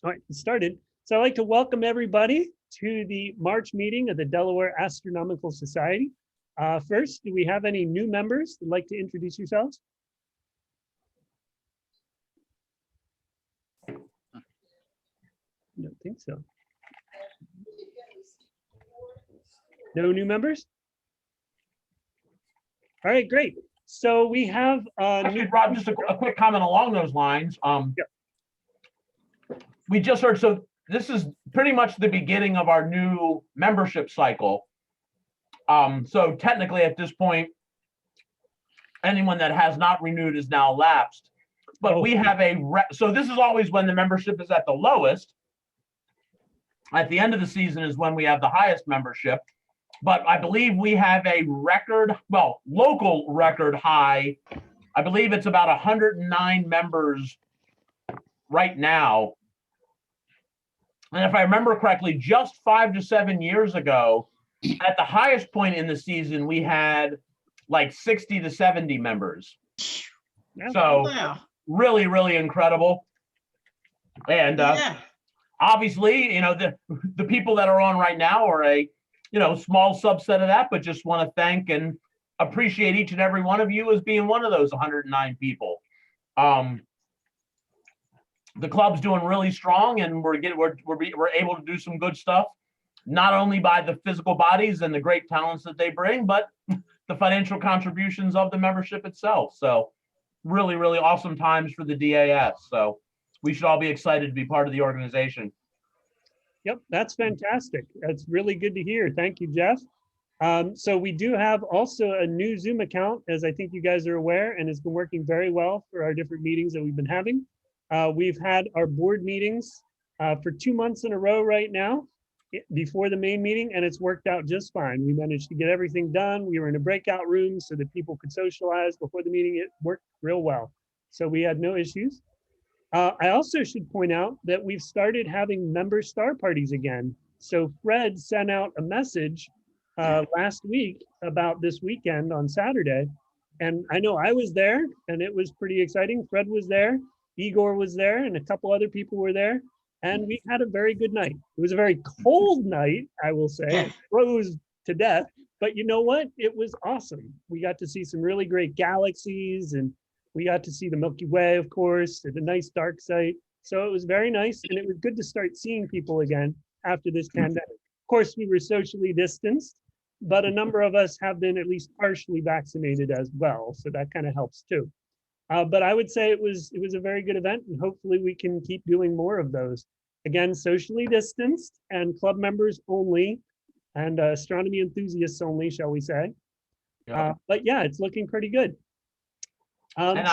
All right, it started. So I'd like to welcome everybody to the March meeting of the Delaware Astronomical Society. First, do we have any new members who'd like to introduce yourselves? I don't think so. No new members? All right, great. So we have Actually, Rob, just a quick comment along those lines. We just heard, so this is pretty much the beginning of our new membership cycle. So technically at this point, anyone that has not renewed is now lapsed. But we have so this is always when the membership is at the lowest. At the end of the season is when we have the highest membership. But I believe we have a record, well, local record high. I believe it's about 109 members right now. And if I remember correctly, just 5 to 7 years ago, at the highest point in the season, we had like 60 to 70 members. So really, really incredible. And obviously, you know, the people that are on right now are a, you know, small subset of that, but just want to thank and appreciate each and every one of you as being one of those 109 people. The club's doing really strong, and we're able to do some good stuff, not only by the physical bodies and the great talents that they bring, but the financial contributions of the membership itself. So really, really awesome times for the DAS. So we should all be excited to be part of the organization. Yep, that's fantastic. That's really good to hear. Thank you, Jeff. So we do have also a new Zoom account, as I think you guys are aware, and it's been working very well for our different meetings that we've been having. We've had our board meetings for 2 months in a row right now before the main meeting, and it's worked out just fine. We managed to get everything done. We were in a breakout room so that people could socialize before the meeting. It worked real well. So we had no issues. I also should point out that we've started having member star parties again. So Fred sent out a message last week about this weekend on Saturday. And I know I was there, and it was pretty exciting. Fred was there, Igor was there, and a couple other people were there. And we had a very good night. It was a very cold night, I will say. It froze to death. But you know what? It was awesome. We got to see some really great galaxies, and we got to see the Milky Way, of course, at a nice dark site. So it was very nice, and it was good to start seeing people again after this pandemic. Of course, we were socially distanced, but a number of us have been at least partially vaccinated as well, so that kind of helps too. But I would say it was a very good event, and hopefully we can keep doing more of those. Again, socially distanced and club members only, and astronomy enthusiasts only, shall we say. But yeah, it's looking pretty good. And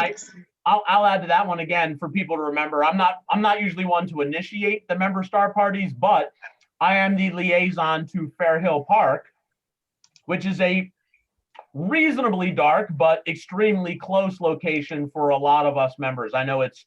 I'll add to that one again for people to remember. I'm not usually one to initiate the member star parties, but I am the liaison to Fair Hill Park, which is a reasonably dark but extremely close location for a lot of us members. I know it's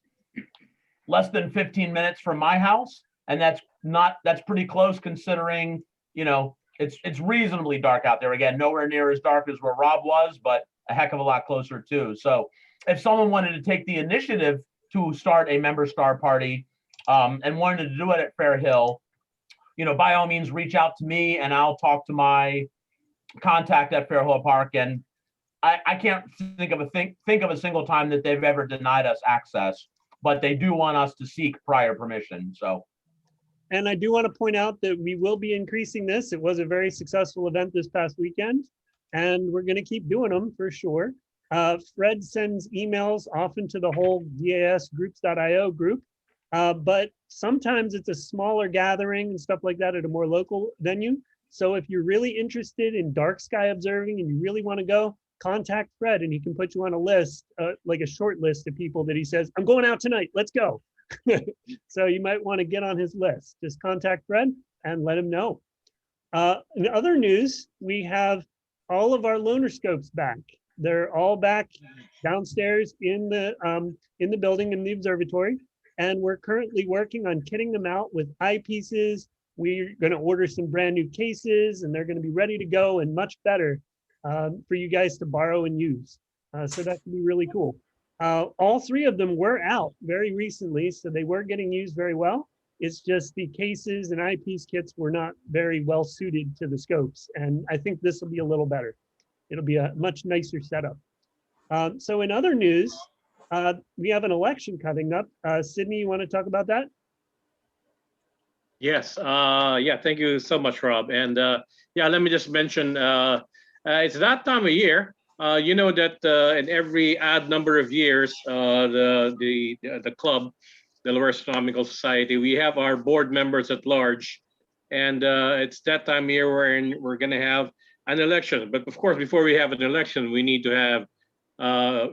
less than 15 minutes from my house, and that's pretty close considering, you know, it's reasonably dark out there. Again, nowhere near as dark as where Rob was, but a heck of a lot closer too. So if someone wanted to take the initiative to start a member star party and wanted to do it at Fair Hill, you know, by all means, reach out to me and I'll talk to my contact at Fair Hill Park. And I can't think of a single time that they've ever denied us access, but they do want us to seek prior permission. So. And I do want to point out that we will be increasing this. It was a very successful event this past weekend, and we're going to keep doing them for sure. Fred sends emails often to the whole DAS groups.io group, but sometimes it's a smaller gathering and stuff like that at a more local venue. So if you're really interested in dark sky observing and you really want to go, contact Fred and he can put you on a list, like a short list of people that he says, I'm going out tonight, let's go. So you might want to get on his list. Just contact Fred and let him know. In other news, we have all of our loaner scopes back. They're all back downstairs in the building in the observatory, and we're currently working on kitting them out with eyepieces. We're going to order some brand new cases, and they're going to be ready to go and much better for you guys to borrow and use. So that can be really cool. All three of them were out very recently, so they were getting used very well. It's just the cases and eyepiece kits were not very well suited to the scopes. And I think this will be a little better. It'll be a much nicer setup. So in other news, we have an election coming up. Sydney, you want to talk about that? Yes. Yeah. Thank you so much, Rob. And yeah, let me just mention it's that time of year. You know that in every odd number of years, the club, the Lower Astronomical Society, we have our board members at large, and it's that time of year where we're going to have an election. But of course, before we have an election, we need to have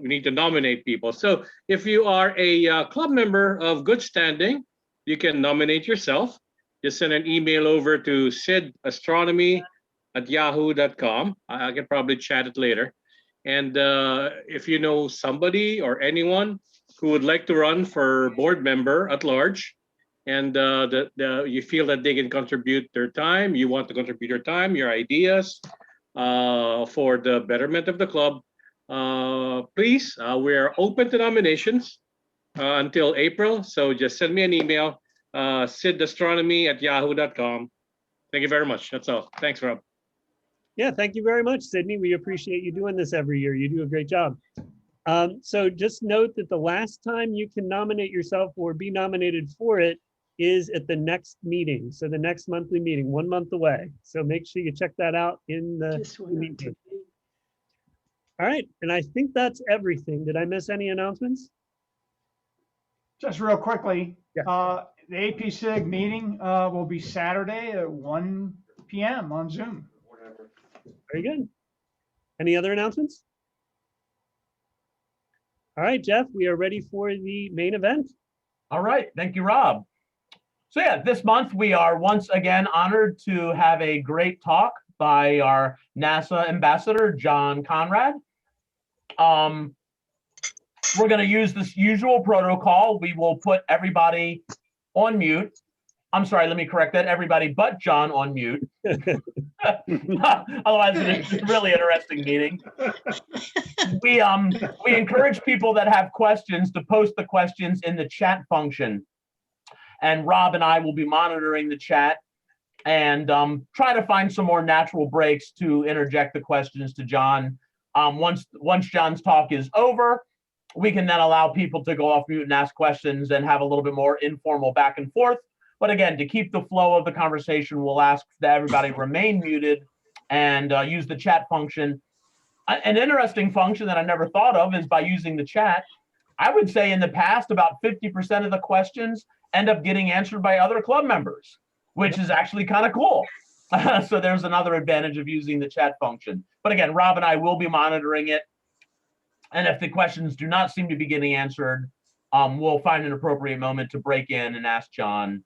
we need to nominate people. So if you are a club member of good standing, you can nominate yourself. Just send an email over to sidastronomy@yahoo.com. I can probably chat it later. And if you know somebody or anyone who would like to run for board member at large, and you feel that they can contribute their time, you want to contribute your time, your ideas for the betterment of the club, please, we're open to nominations until April. So just send me an email, sidastronomy@yahoo.com. Thank you very much. That's all. Thanks, Rob. Yeah, thank you very much, Sydney. We appreciate you doing this every year. You do a great job. So just note that the last time you can nominate yourself or be nominated for it is at the next meeting. So the next monthly meeting, 1 month away. So make sure you check that out in the meeting. All right, and I think that's everything. Did I miss any announcements? Just real quickly, Yeah. the APSIG meeting will be Saturday at 1 p.m. on Zoom. Very good. Any other announcements? All right, Jeff, we are ready for the main event. All right, thank you, Rob. So yeah, this month we are once again honored to have a great talk by our NASA ambassador, John Conrad. We're going to use this usual protocol. We will put everybody on mute. I'm sorry, let me correct that. Everybody but John on mute. Otherwise, it's a really interesting meeting. We encourage people that have questions to post the questions in the chat function. And Rob and I will be monitoring the chat and try to find some more natural breaks to interject the questions to John. Once John's talk is over, we can then allow people to go off mute and ask questions and have a little bit more informal back and forth. But again, to keep the flow of the conversation, we'll ask that everybody remain muted and use the chat function. An interesting function that I never thought of is by using the chat. I would say in the past, about 50% of the questions end up getting answered by other club members, which is actually kind of cool. So there's another advantage of using the chat function. But again, Rob and I will be monitoring it. And if the questions do not seem to be getting answered, we'll find an appropriate moment to break in and ask John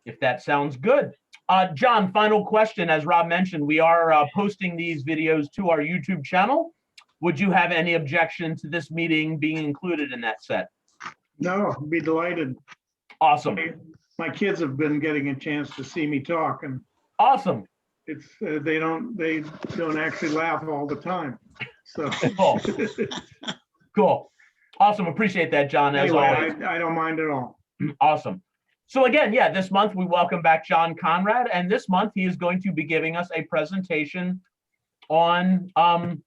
if that sounds good. John, final question. As Rob mentioned, we are posting these videos to our YouTube channel. Would you have any objection to this meeting being included in that set? No, I'd be delighted. Awesome. My kids have been getting a chance to see me talk, and Awesome. it's they don't actually laugh all the time. So Cool. Cool. Awesome. Appreciate that, John, as anyway, always. I don't mind at all. Awesome. So again, yeah, this month we welcome back John Conrad, and this month he is going to be giving us a presentation on oh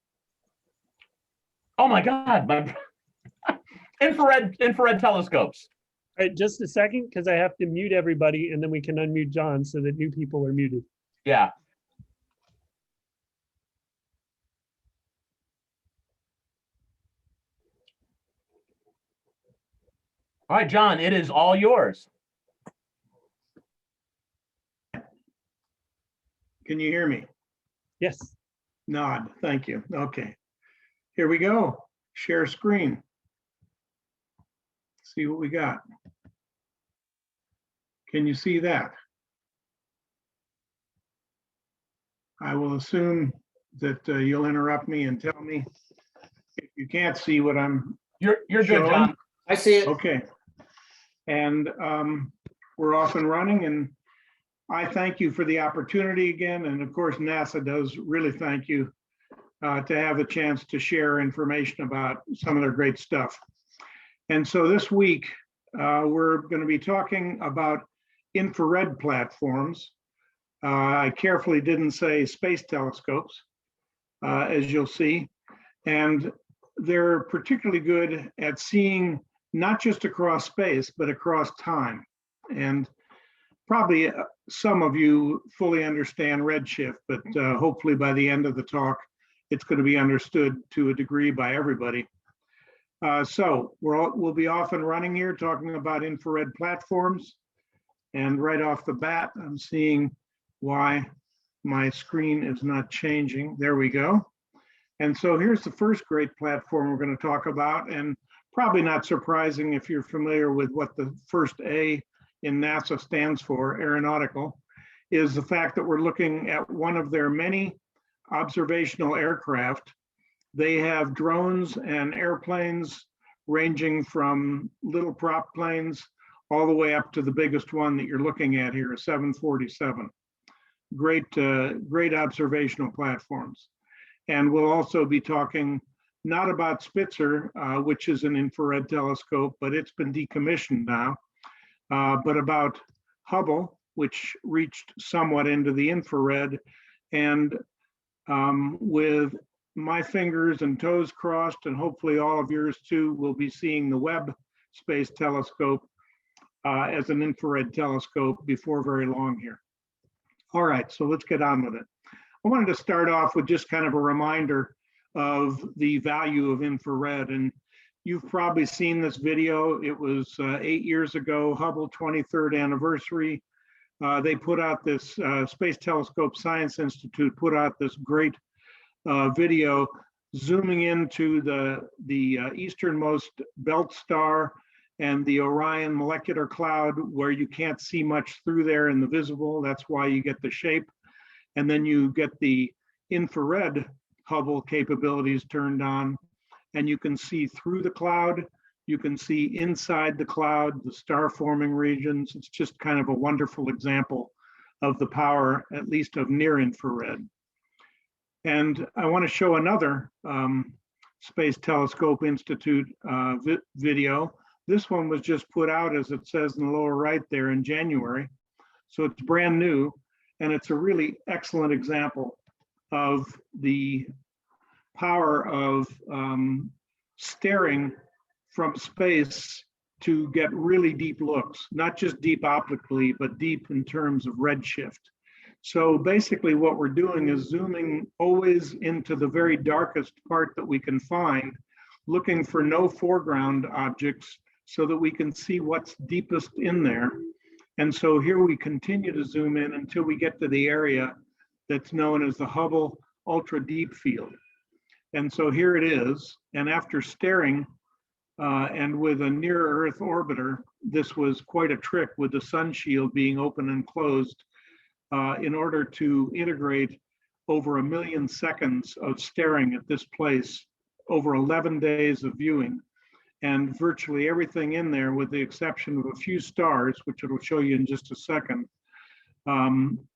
my God, my infrared telescopes. All right, just a second, because I have to mute everybody and then we can unmute John so that new people are muted. Yeah. All right, John, it is all yours. Can you hear me? Yes. Nod. Thank you. Okay. Here we go. Share screen. See what we got. Can you see that? I will assume that you'll interrupt me and tell me if you can't see what I'm You're good, showing. John. I see it. Okay. And we're off and running, and I thank you for the opportunity again. And of course, NASA does really thank you to have the chance to share information about some of their great stuff. And so this week, we're going to be talking about infrared platforms. I carefully didn't say space telescopes, as you'll see. And they're particularly good at seeing not just across space, but across time. And probably some of you fully understand redshift, but hopefully by the end of the talk, it's going to be understood to a degree by everybody. So we'll be off and running here talking about infrared platforms. And right off the bat, I'm seeing why my screen is not changing. There we go. And so here's the first great platform we're going to talk about, and probably not surprising if you're familiar with what the first A in NASA stands for, aeronautical, is the fact that we're looking at one of their many observational aircraft. They have drones and airplanes ranging from little prop planes all the way up to the biggest one that you're looking at here, a 747. Great observational platforms. And we'll also be talking not about Spitzer, which is an infrared telescope, but it's been decommissioned now, but about Hubble, which reached somewhat into the infrared. And with my fingers and toes crossed, and hopefully all of yours too, we'll be seeing the Webb Space Telescope as an infrared telescope before very long here. All right, so let's get on with it. I wanted to start off with just kind of a reminder of the value of infrared. And you've probably seen this video. It was 8 years ago, Hubble 23rd anniversary. They put out this, Space Telescope Science Institute put out this great video zooming into the easternmost belt star and the Orion molecular cloud, where you can't see much through there in the visible. That's why you get the shape. And then you get the infrared Hubble capabilities turned on, and you can see through the cloud. You can see inside the cloud, the star forming regions. It's just kind of a wonderful example of the power, at least of near infrared. And I want to show another Space Telescope Institute video. This one was just put out, as it says in the lower right there, in January. So it's brand new, and it's a really excellent example of the power of staring from space to get really deep looks, not just deep optically, but deep in terms of redshift. So basically what we're doing is zooming always into the very darkest part that we can find, looking for no foreground objects so that we can see what's deepest in there. And so here we continue to zoom in until we get to the area that's known as the Hubble Ultra Deep Field. And so here it is. And after staring and with a near Earth orbiter, this was quite a trick with the sun shield being open and closed in order to integrate over 1 million seconds of staring at this place over 11 days of viewing. And virtually everything in there, with the exception of a few stars, which it'll show you in just a second,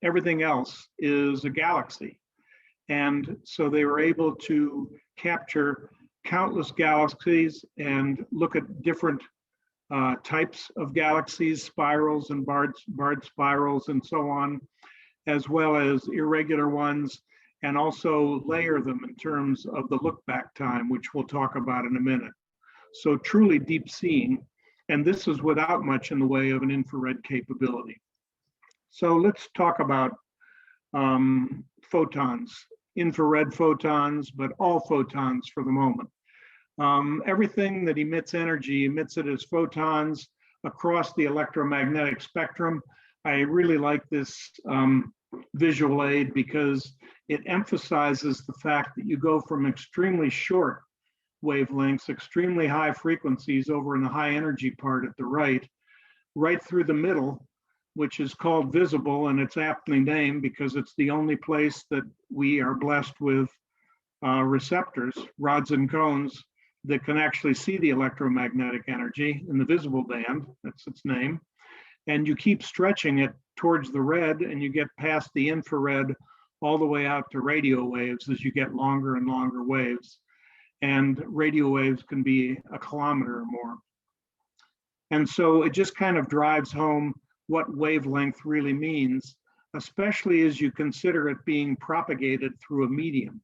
everything else is a galaxy. And so they were able to capture countless galaxies and look at different types of galaxies, spirals and barred spirals and so on, as well as irregular ones, and also layer them in terms of the look back time, which we'll talk about in a minute. So truly deep seeing, and this is without much in the way of an infrared capability. So let's talk about photons, infrared photons, but all photons for the moment. Everything that emits energy emits it as photons across the electromagnetic spectrum. I really like this visual aid because it emphasizes the fact that you go from extremely short wavelengths, extremely high frequencies over in the high energy part at the right through the middle, which is called visible, and it's aptly named because it's the only place that we are blessed with receptors, rods and cones, that can actually see the electromagnetic energy in the visible band. That's its name. And you keep stretching it towards the red, and you get past the infrared all the way out to radio waves as you get longer and longer waves. And radio waves can be 1 kilometer or more. And so it just kind of drives home what wavelength really means, especially as you consider it being propagated through a medium.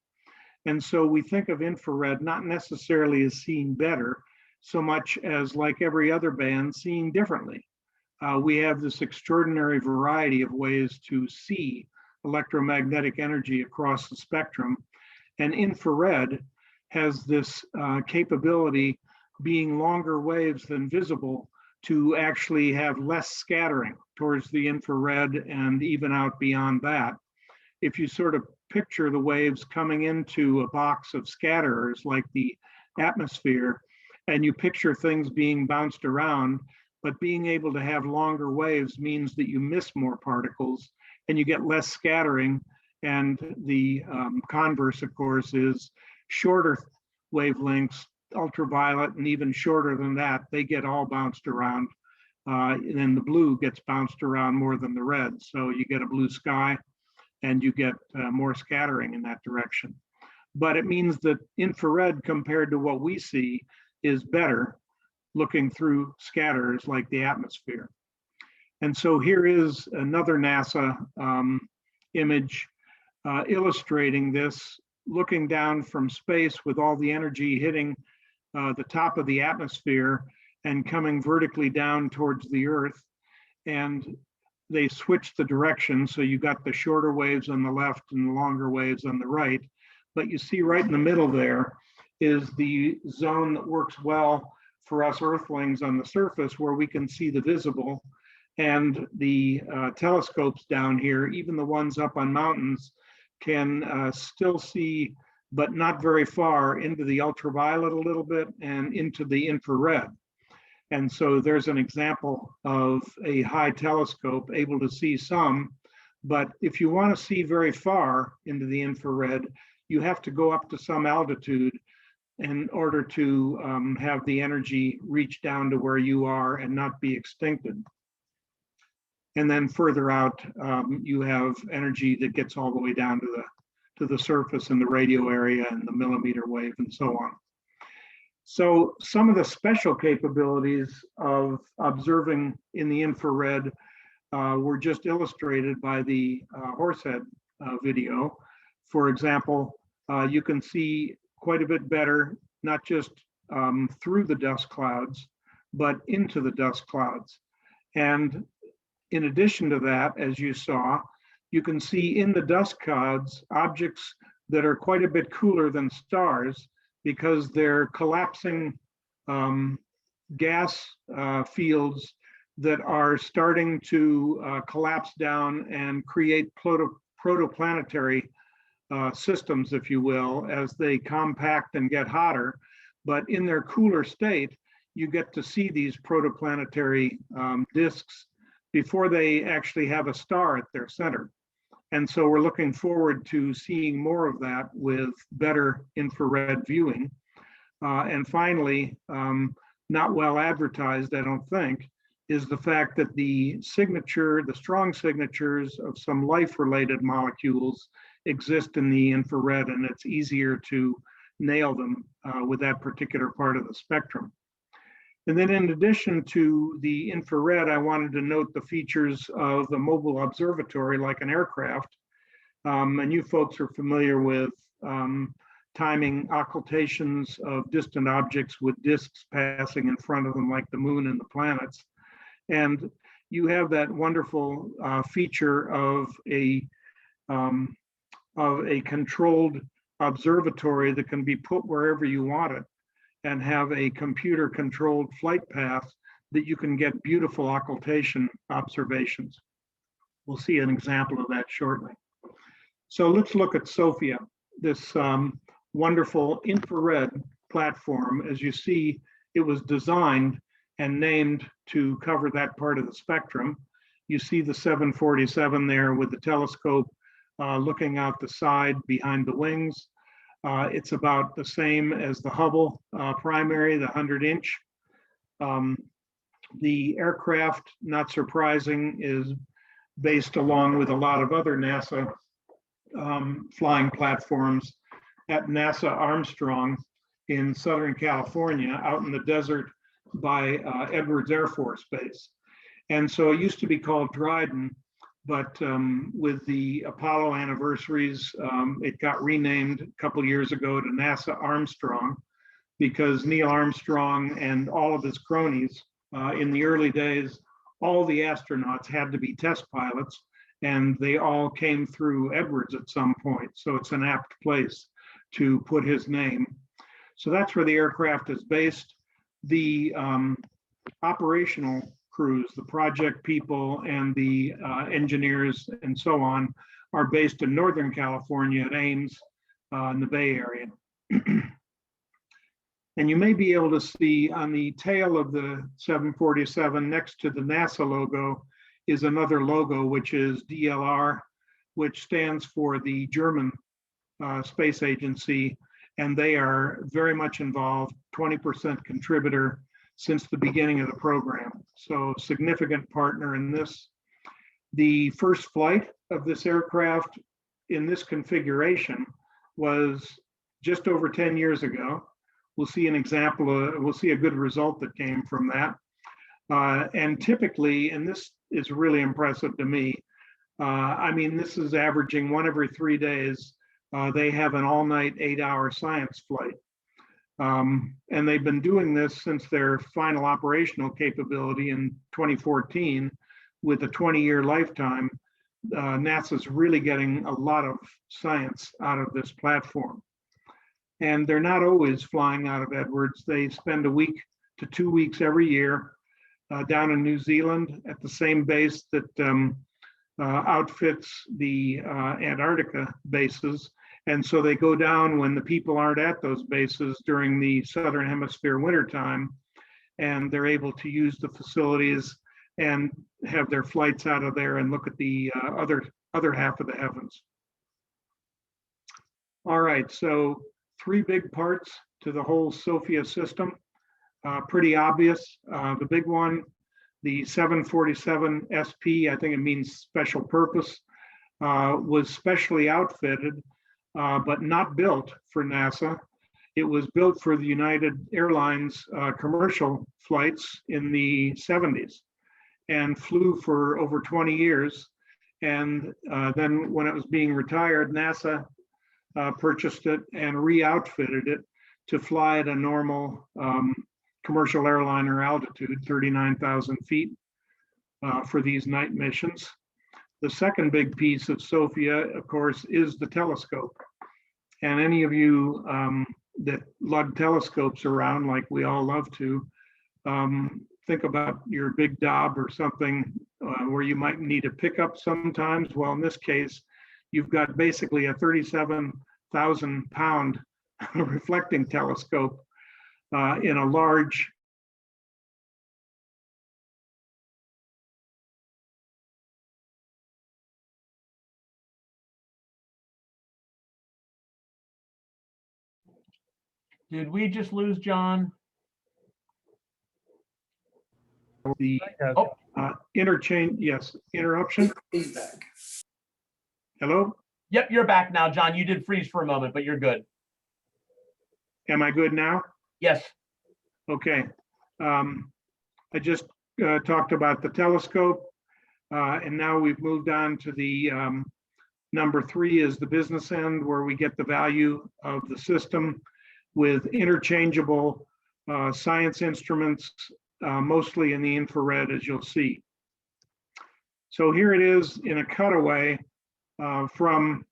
And so we think of infrared not necessarily as seeing better, so much as, like every other band, seeing differently. We have this extraordinary variety of ways to see electromagnetic energy across the spectrum. And infrared has this capability, being longer waves than visible, to actually have less scattering towards the infrared and even out beyond that. If you sort of picture the waves coming into a box of scatterers like the atmosphere, and you picture things being bounced around, but being able to have longer waves means that you miss more particles and you get less scattering. And the converse, of course, is shorter wavelengths, ultraviolet, and even shorter than that, they get all bounced around. And then the blue gets bounced around more than the red. So you get a blue sky and you get more scattering in that direction. But it means that infrared compared to what we see is better looking through scatterers like the atmosphere. And so here is another NASA image illustrating this, looking down from space with all the energy hitting the top of the atmosphere and coming vertically down towards the Earth. And they switched the direction, so you got the shorter waves on the left and the longer waves on the right. But you see right in the middle there is the zone that works well for us Earthlings on the surface, where we can see the visible. And the telescopes down here, even the ones up on mountains, can still see, but not very far, into the ultraviolet a little bit and into the infrared. And so there's an example of a high telescope able to see some, but if you want to see very far into the infrared, you have to go up to some altitude in order to have the energy reach down to where you are and not be extincted. And then further out, you have energy that gets all the way down to the surface in the radio area and the millimeter wave and so on. So some of the special capabilities of observing in the infrared were just illustrated by the Horsehead video. For example, you can see quite a bit better, not just through the dust clouds, but into the dust clouds. And in addition to that, as you saw, you can see in the dust clouds objects that are quite a bit cooler than stars, because they're collapsing gas fields that are starting to collapse down and create protoplanetary systems, if you will, as they compact and get hotter. But in their cooler state, you get to see these protoplanetary disks before they actually have a star at their center. And so we're looking forward to seeing more of that with better infrared viewing. And finally, not well advertised, I don't think, is the fact that the strong signatures of some life-related molecules exist in the infrared, and it's easier to nail them with that particular part of the spectrum. And then in addition to the infrared, I wanted to note the features of the mobile observatory like an aircraft. And you folks are familiar with timing occultations of distant objects with disks passing in front of them like the moon and the planets. And you have that wonderful feature of a controlled observatory that can be put wherever you want it, and have a computer controlled flight path that you can get beautiful occultation observations. We'll see an example of that shortly. So let's look at SOFIA, this wonderful infrared platform. As you see, it was designed and named to cover that part of the spectrum. You see the 747 there with the telescope looking out the side behind the wings. It's about the same as the Hubble primary, the 100-inch. The aircraft, not surprising, is based along with a lot of other NASA flying platforms at NASA Armstrong in Southern California, out in the desert by Edwards Air Force Base. And so it used to be called Dryden, but with the Apollo anniversaries, it got renamed a couple years ago to NASA Armstrong, because Neil Armstrong and all of his cronies in the early days, all the astronauts had to be test pilots, and they all came through Edwards at some point. So it's an apt place to put his name. So that's where the aircraft is based. The operational crews, the project people and the engineers and so on are based in Northern California at Ames in the Bay Area. And you may be able to see on the tail of the 747 next to the NASA logo is another logo, which is DLR, which stands for the German Space Agency. And they are very much involved, 20% contributor since the beginning of the program. So significant partner in this. The first flight of this aircraft in this configuration was just over 10 years ago. We'll see an example, we'll see a good result that came from that. And typically, and this is really impressive to me, I mean, this is averaging 1 every 3 days. They have an all-night 8-hour science flight. And they've been doing this since their final operational capability in 2014 with a 20-year lifetime. NASA's really getting a lot of science out of this platform. And they're not always flying out of Edwards. They spend a week to 2 weeks every year down in New Zealand at the same base that outfits the Antarctica bases. And so they go down when the people aren't at those bases during the Southern Hemisphere wintertime, and they're able to use the facilities and have their flights out of there and look at the other half of the heavens. All right, so 3 big parts to the whole SOFIA system. Pretty obvious. The big one, the 747 SP, I think it means special purpose, was specially outfitted, but not built for NASA. It was built for the United Airlines commercial flights in the 70s and flew for over 20 years. And then when it was being retired, NASA purchased it and re-outfitted it to fly at a normal commercial airliner altitude, 39,000 feet for these night missions. The second big piece of SOFIA, of course, is the telescope. And any of you that lug telescopes around, like we all love to, think about your big Dob or something where you might need a pickup sometimes. Well, in this case, you've got basically a 37,000 pound reflecting telescope in a large Did we just lose John? the Oh. interchange, yes, interruption. He's back. Hello, Yep, you're back now, John. You did freeze for a moment, but you're good. am I good now? Yes. Okay. I just talked about the telescope, and now we've moved on to the number 3 is the business end, where we get the value of the system with interchangeable science instruments, mostly in the infrared, as you'll see. So here it is in a cutaway from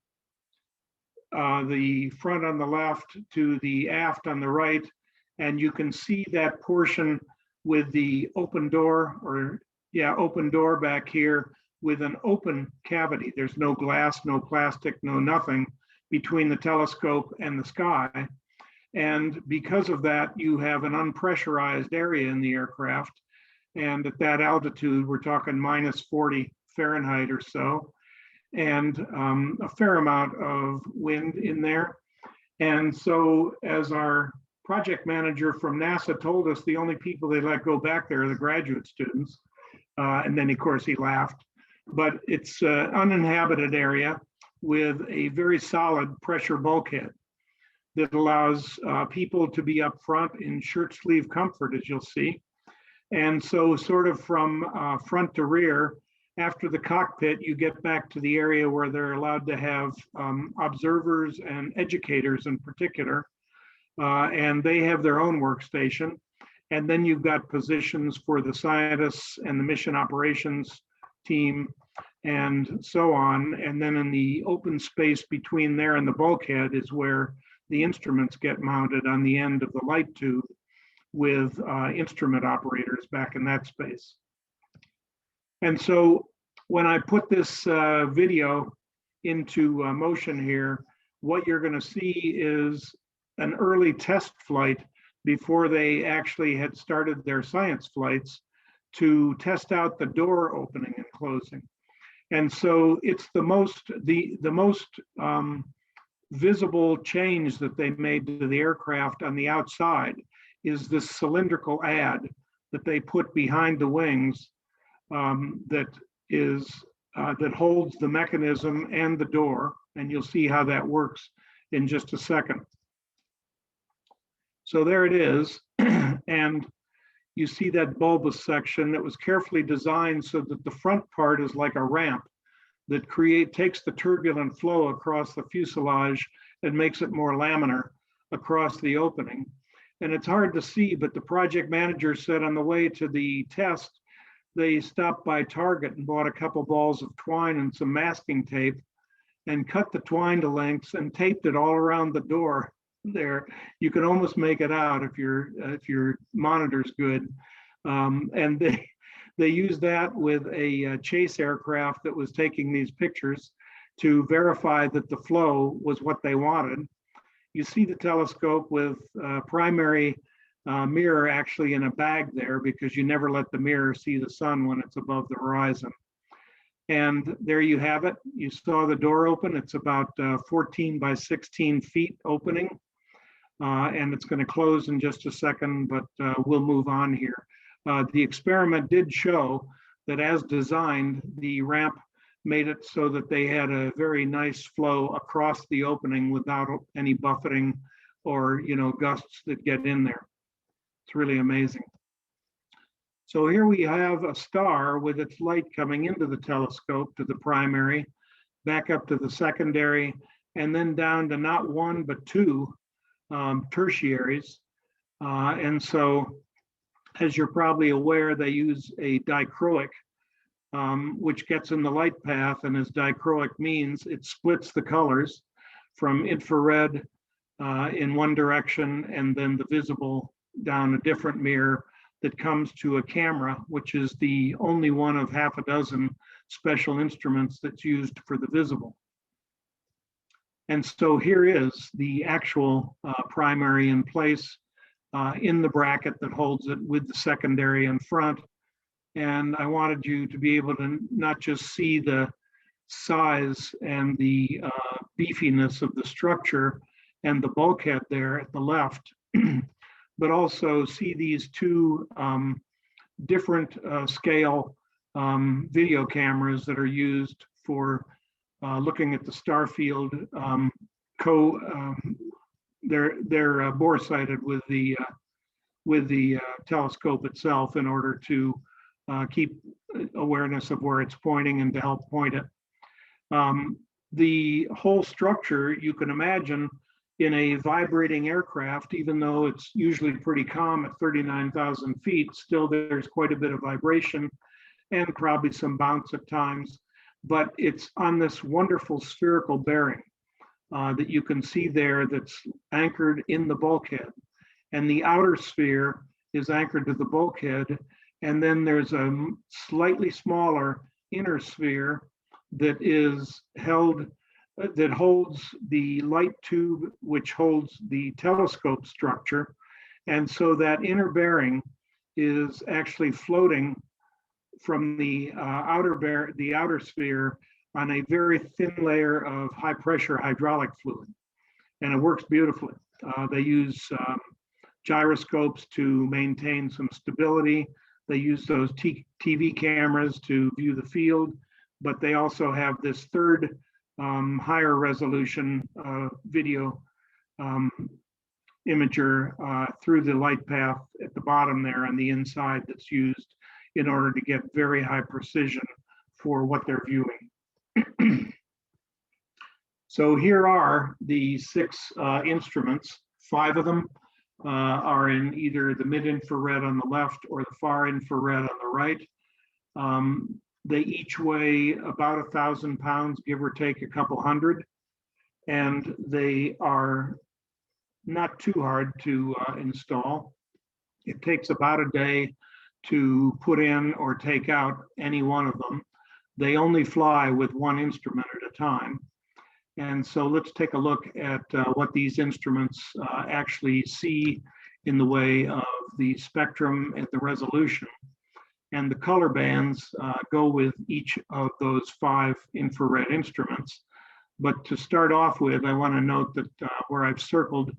the front on the left to the aft on the right. And you can see that portion with the open door, or open door back here with an open cavity. There's no glass, no plastic, no nothing between the telescope and the sky. And because of that, you have an unpressurized area in the aircraft. And at that altitude, we're talking minus 40 Fahrenheit or so, and a fair amount of wind in there. And so as our project manager from NASA told us, the only people they let go back there are the graduate students. And then of course he laughed, but it's an uninhabited area with a very solid pressure bulkhead that allows people to be up front in shirt sleeve comfort, as you'll see. And so sort of from front to rear, after the cockpit, you get back to the area where they're allowed to have observers and educators in particular, and they have their own workstation. And then you've got positions for the scientists and the mission operations team and so on. And then in the open space between there and the bulkhead is where the instruments get mounted on the end of the light tube with instrument operators back in that space. And so when I put this video into motion here, what you're going to see is an early test flight before they actually had started their science flights to test out the door opening and closing. And so it's the most visible change that they made to the aircraft on the outside is this cylindrical ad that they put behind the wings that holds the mechanism and the door, and you'll see how that works in just a second. So there it is, and you see that bulbous section that was carefully designed so that the front part is like a ramp that takes the turbulent flow across the fuselage and makes it more laminar across the opening. And it's hard to see, but the project manager said on the way to the test, they stopped by Target and bought a couple balls of twine and some masking tape and cut the twine to lengths and taped it all around the door there. You can almost make it out if your monitor's good. And they used that with a chase aircraft that was taking these pictures to verify that the flow was what they wanted. You see the telescope with primary mirror actually in a bag there because you never let the mirror see the sun when it's above the horizon. And there you have it. You saw the door open. It's about 14 by 16 feet opening. And it's going to close in just a second, but we'll move on here. The experiment did show that as designed, the ramp made it so that they had a very nice flow across the opening without any buffeting or gusts that get in there. It's really amazing. So here we have a star with its light coming into the telescope to the primary, back up to the secondary, and then down to not one, but two tertiaries. And so, as you're probably aware, they use a dichroic, which gets in the light path, and as dichroic means, it splits the colors from infrared in one direction and then the visible down a different mirror that comes to a camera, which is the only one of half a dozen special instruments that's used for the visible. And so here is the actual primary in place in the bracket that holds it with the secondary in front. And I wanted you to be able to not just see the size and the beefiness of the structure and the bulkhead there at the left, but also see these two different scale video cameras that are used for looking at the star field. They're bore sighted with the telescope itself in order to keep awareness of where it's pointing and to help point it. The whole structure, you can imagine, in a vibrating aircraft, even though it's usually pretty calm at 39,000 feet, still there's quite a bit of vibration and probably some bounce at times. But it's on this wonderful spherical bearing that you can see there that's anchored in the bulkhead. And the outer sphere is anchored to the bulkhead. And then there's a slightly smaller inner sphere that is held, that holds the light tube, which holds the telescope structure. And so that inner bearing is actually floating from the outer sphere on a very thin layer of high pressure hydraulic fluid. And it works beautifully. They use gyroscopes to maintain some stability. They use those TV cameras to view the field, but they also have this third higher resolution video imager through the light path at the bottom there on the inside that's used in order to get very high precision for what they're viewing. So here are the 6 instruments. 5 of them are in either the mid-infrared on the left or the far infrared on the right. They each weigh about 1,000 pounds, give or take a couple hundred, and they are not too hard to install. It takes about a day to put in or take out any one of them. They only fly with one instrument at a time. And so let's take a look at what these instruments actually see in the way of the spectrum and the resolution. And the color bands go with each of those 5 infrared instruments. But to start off with, I want to note that where I've circled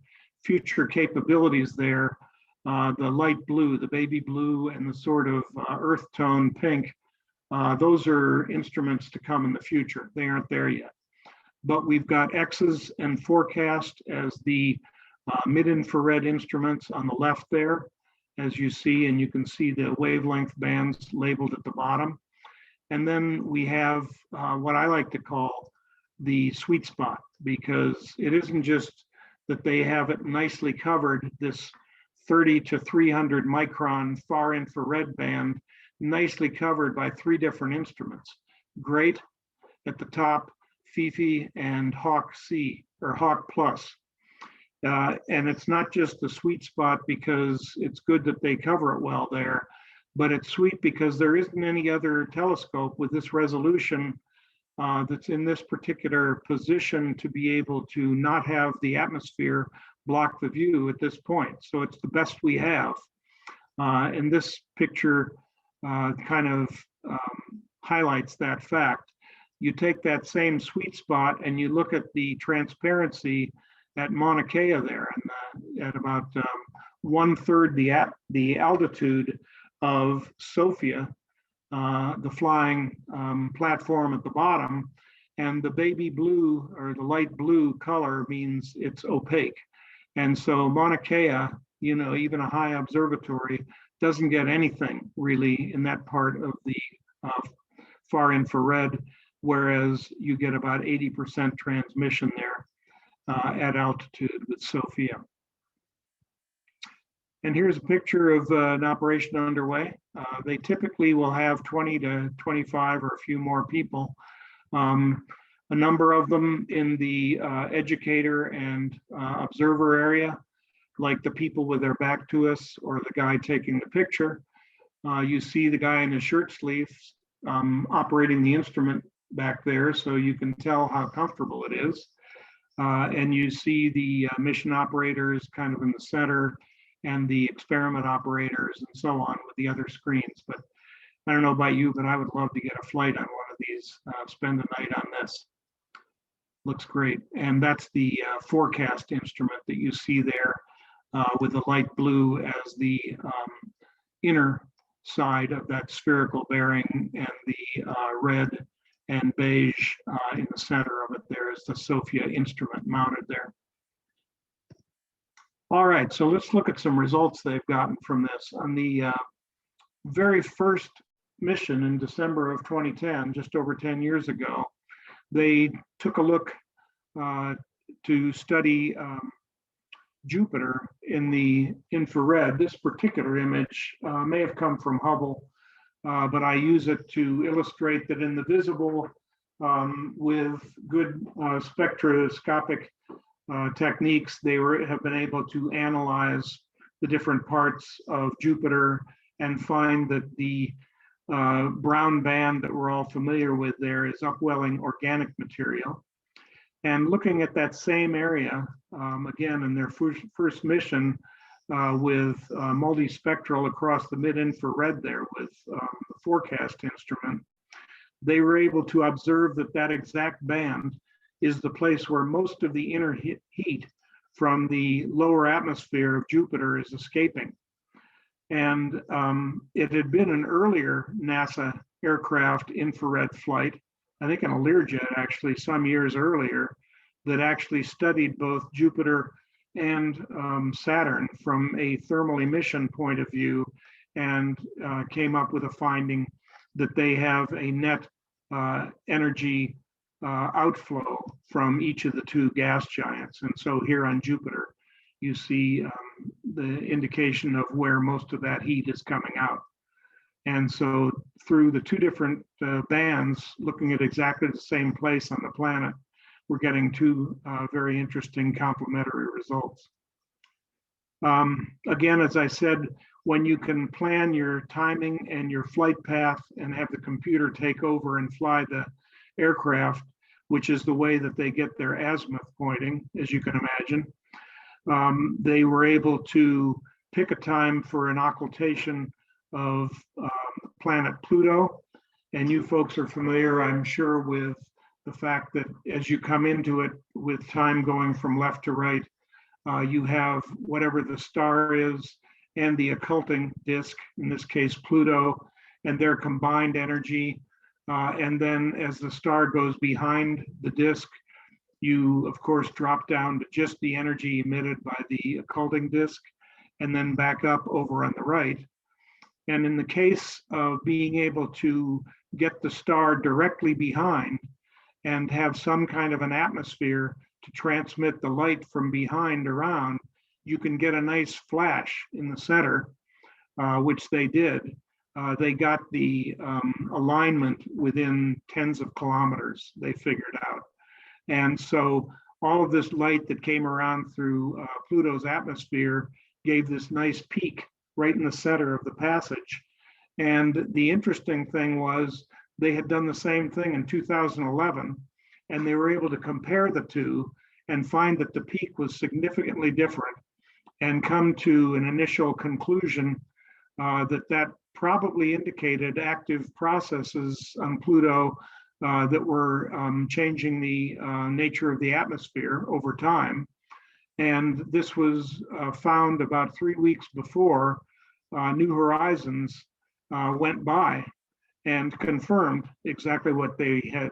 future capabilities there, the light blue, the baby blue, and the sort of earth tone pink, those are instruments to come in the future. They aren't there yet. But we've got X's and forecast as the mid-infrared instruments on the left there, as you see, and you can see the wavelength bands labeled at the bottom. And then we have what I like to call the sweet spot, because it isn't just that they have it nicely covered, this 30 to 300 micron far infrared band, nicely covered by 3 different instruments. Great at the top, Fifi and Hawk C, or Hawk Plus. And it's not just the sweet spot because it's good that they cover it well there, but it's sweet because there isn't any other telescope with this resolution that's in this particular position to be able to not have the atmosphere block the view at this point. So it's the best we have. And this picture kind of highlights that fact. You take that same sweet spot and you look at the transparency at Mauna Kea there, and at about 1/3 the altitude of Sophia, the flying platform at the bottom, and the baby blue or the light blue color means it's opaque. And so Mauna Kea, you know, even a high observatory doesn't get anything really in that part of the far infrared, whereas you get about 80% transmission there at altitude with Sophia. And here's a picture of an operation underway. They typically will have 20 to 25 or a few more people. A number of them in the educator and observer area, like the people with their back to us or the guy taking the picture. You see the guy in his shirt sleeves operating the instrument back there, so you can tell how comfortable it is. And you see the mission operators kind of in the center, and the experiment operators and so on with the other screens. But I don't know about you, but I would love to get a flight on one of these, spend the night on this. Looks great. And that's the forecast instrument that you see there with the light blue as the inner side of that spherical bearing, and the red and beige in the center of it there is the Sophia instrument mounted there. All right, so let's look at some results they've gotten from this. On the very first mission in December of 2010, just over 10 years ago, they took a look to study Jupiter in the infrared. This particular image may have come from Hubble, but I use it to illustrate that in the visible, with good spectroscopic techniques, they have been able to analyze the different parts of Jupiter and find that the brown band that we're all familiar with there is upwelling organic material. And looking at that same area, again, in their first mission with multispectral across the mid-infrared there with the forecast instrument, they were able to observe that that exact band is the place where most of the inner heat from the lower atmosphere of Jupiter is escaping. And it had been an earlier NASA aircraft infrared flight, I think an Learjet actually some years earlier, that actually studied both Jupiter and Saturn from a thermal emission point of view, and came up with a finding that they have a net energy outflow from each of the two gas giants. And so here on Jupiter, you see the indication of where most of that heat is coming out. And so through the two different bands, looking at exactly the same place on the planet, we're getting two very interesting complementary results. Again, as I said, when you can plan your timing and your flight path and have the computer take over and fly the aircraft, which is the way that they get their azimuth pointing, as you can imagine, they were able to pick a time for an occultation of planet Pluto. And you folks are familiar, I'm sure, with the fact that as you come into it with time going from left to right, you have whatever the star is and the occulting disk, in this case Pluto, and their combined energy. And then as the star goes behind the disk, you of course drop down to just the energy emitted by the occulting disk, and then back up over on the right. And in the case of being able to get the star directly behind and have some kind of an atmosphere to transmit the light from behind around, you can get a nice flash in the center, which they did. They got the alignment within tens of kilometers, they figured out. And so all of this light that came around through Pluto's atmosphere gave this nice peak right in the center of the passage. And the interesting thing was they had done the same thing in 2011, and they were able to compare the two and find that the peak was significantly different, and come to an initial conclusion that probably indicated active processes on Pluto that were changing the nature of the atmosphere over time. And this was found about 3 weeks before New Horizons went by and confirmed exactly what they had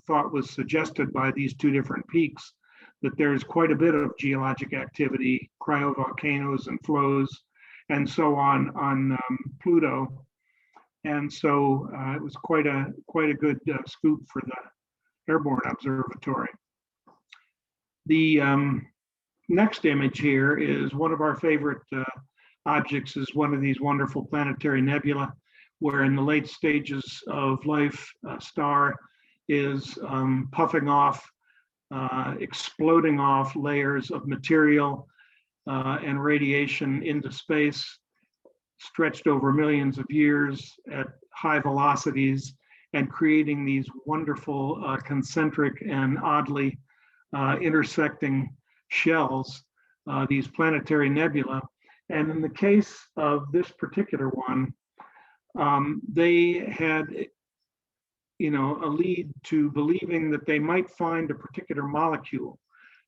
thought was suggested by these two different peaks, that there's quite a bit of geologic activity, cryovolcanoes and flows, and so on Pluto. And so it was quite a good scoop for the Airborne Observatory. The next image here is one of our favorite objects, is one of these wonderful planetary nebula, where in the late stages of life, a star is puffing off, exploding off layers of material and radiation into space, stretched over millions of years at high velocities, and creating these wonderful concentric and oddly intersecting shells, these planetary nebula. And in the case of this particular one, they had a lead to believing that they might find a particular molecule.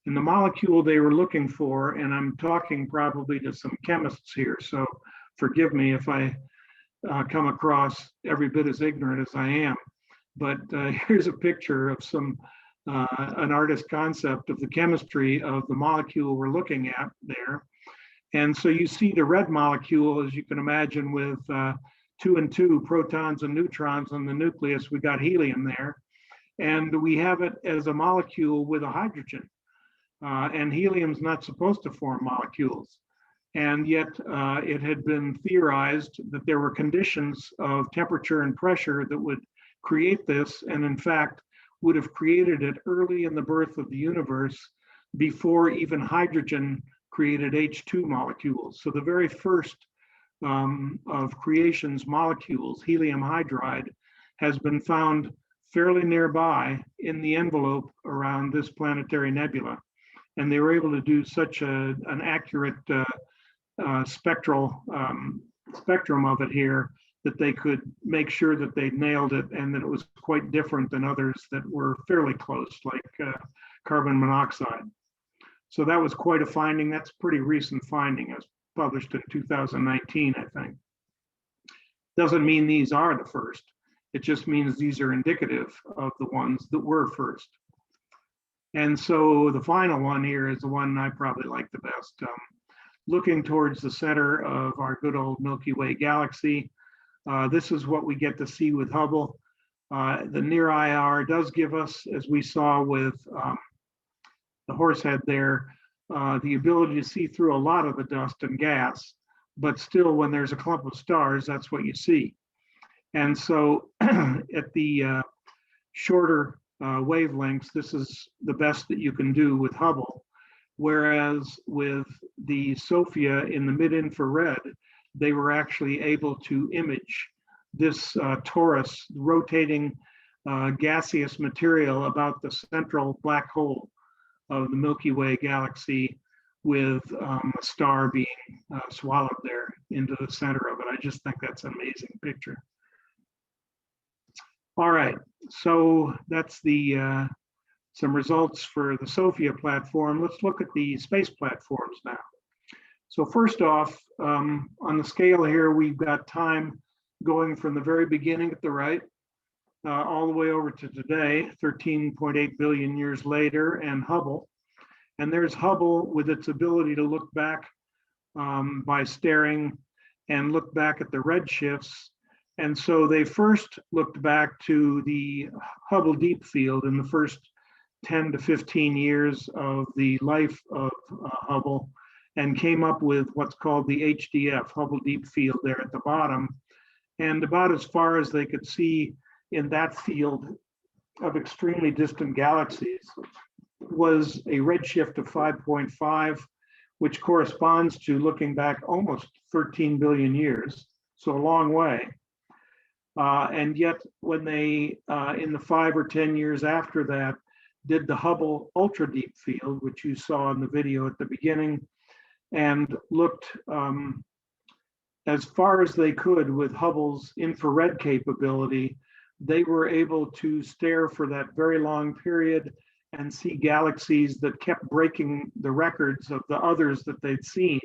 And the molecule they were looking for, and I'm talking probably to some chemists here, so forgive me if I come across every bit as ignorant as I am, but here's a picture of an artist concept of the chemistry of the molecule we're looking at there. And so you see the red molecule, as you can imagine, with 2 and 2 protons and neutrons in the nucleus. We got helium there, and we have it as a molecule with a hydrogen. And helium's not supposed to form molecules. And yet it had been theorized that there were conditions of temperature and pressure that would create this, and in fact would have created it early in the birth of the universe, before even hydrogen created H2 molecules. So the very first of creation's molecules, helium hydride, has been found fairly nearby in the envelope around this planetary nebula. And they were able to do such an accurate spectrum of it here, that they could make sure that they nailed it, and that it was quite different than others that were fairly close, like carbon monoxide. So that was quite a finding. That's a pretty recent finding. It was published in 2019, I think. Doesn't mean these are the first. It just means these are indicative of the ones that were first. And so the final one here is the one I probably like the best. Looking towards the center of our good old Milky Way galaxy, this is what we get to see with Hubble. The near IR does give us, as we saw with the Horsehead there, the ability to see through a lot of the dust and gas, but still when there's a clump of stars, that's what you see. And so at the shorter wavelengths, this is the best that you can do with Hubble. Whereas with the SOFIA in the mid-infrared, they were actually able to image this torus, rotating gaseous material about the central black hole of the Milky Way galaxy, with a star being swallowed there into the center of it. I just think that's an amazing picture. All right, so that's the some results for the SOFIA platform. Let's look at the space platforms now. So first off, on the scale here, we've got time going from the very beginning at the right, all the way over to today, 13.8 billion years later, and Hubble. And there's Hubble with its ability to look back by staring and look back at the redshifts. And so they first looked back to the Hubble Deep Field in the first 10 to 15 years of the life of Hubble, and came up with what's called the HDF, Hubble Deep Field, there at the bottom. And about as far as they could see in that field of extremely distant galaxies was a redshift of 5.5, which corresponds to looking back almost 13 billion years, so a long way. And yet when they, in the 5 or 10 years after that, did the Hubble Ultra Deep Field, which you saw in the video at the beginning, and looked as far as they could with Hubble's infrared capability, they were able to stare for that very long period and see galaxies that kept breaking the records of the others that they'd seen,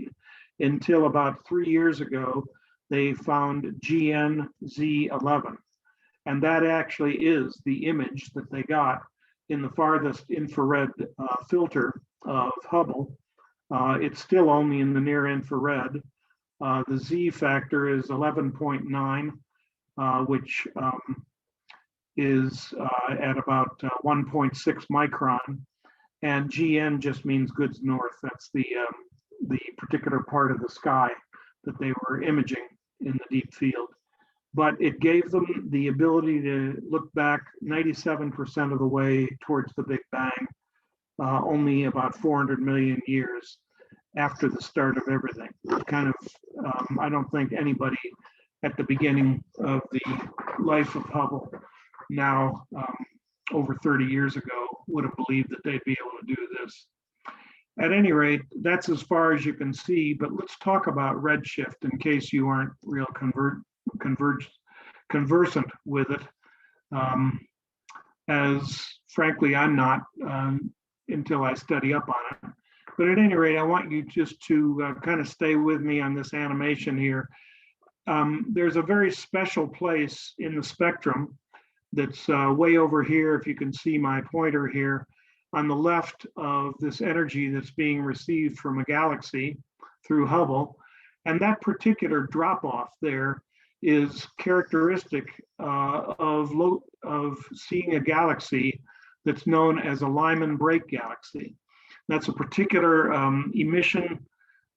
until about 3 years ago, they found GN-Z11. And that actually is the image that they got in the farthest infrared filter of Hubble. It's still only in the near infrared. The Z factor is 11.9, which is at about 1.6 micron. And GN just means goods north. That's the particular part of the sky that they were imaging in the deep field. But it gave them the ability to look back 97% of the way towards the Big Bang, only about 400 million years after the start of everything. Kind of, I don't think anybody at the beginning of the life of Hubble, now over 30 years ago, would have believed that they'd be able to do this. At any rate, that's as far as you can see, but let's talk about redshift in case you aren't real conversant with it, as frankly I'm not until I study up on it. But at any rate, I want you just to kind of stay with me on this animation here. There's a very special place in the spectrum that's way over here, if you can see my pointer here, on the left of this energy that's being received from a galaxy through Hubble. And that particular drop-off there is characteristic of seeing a galaxy that's known as a Lyman break galaxy. That's a particular emission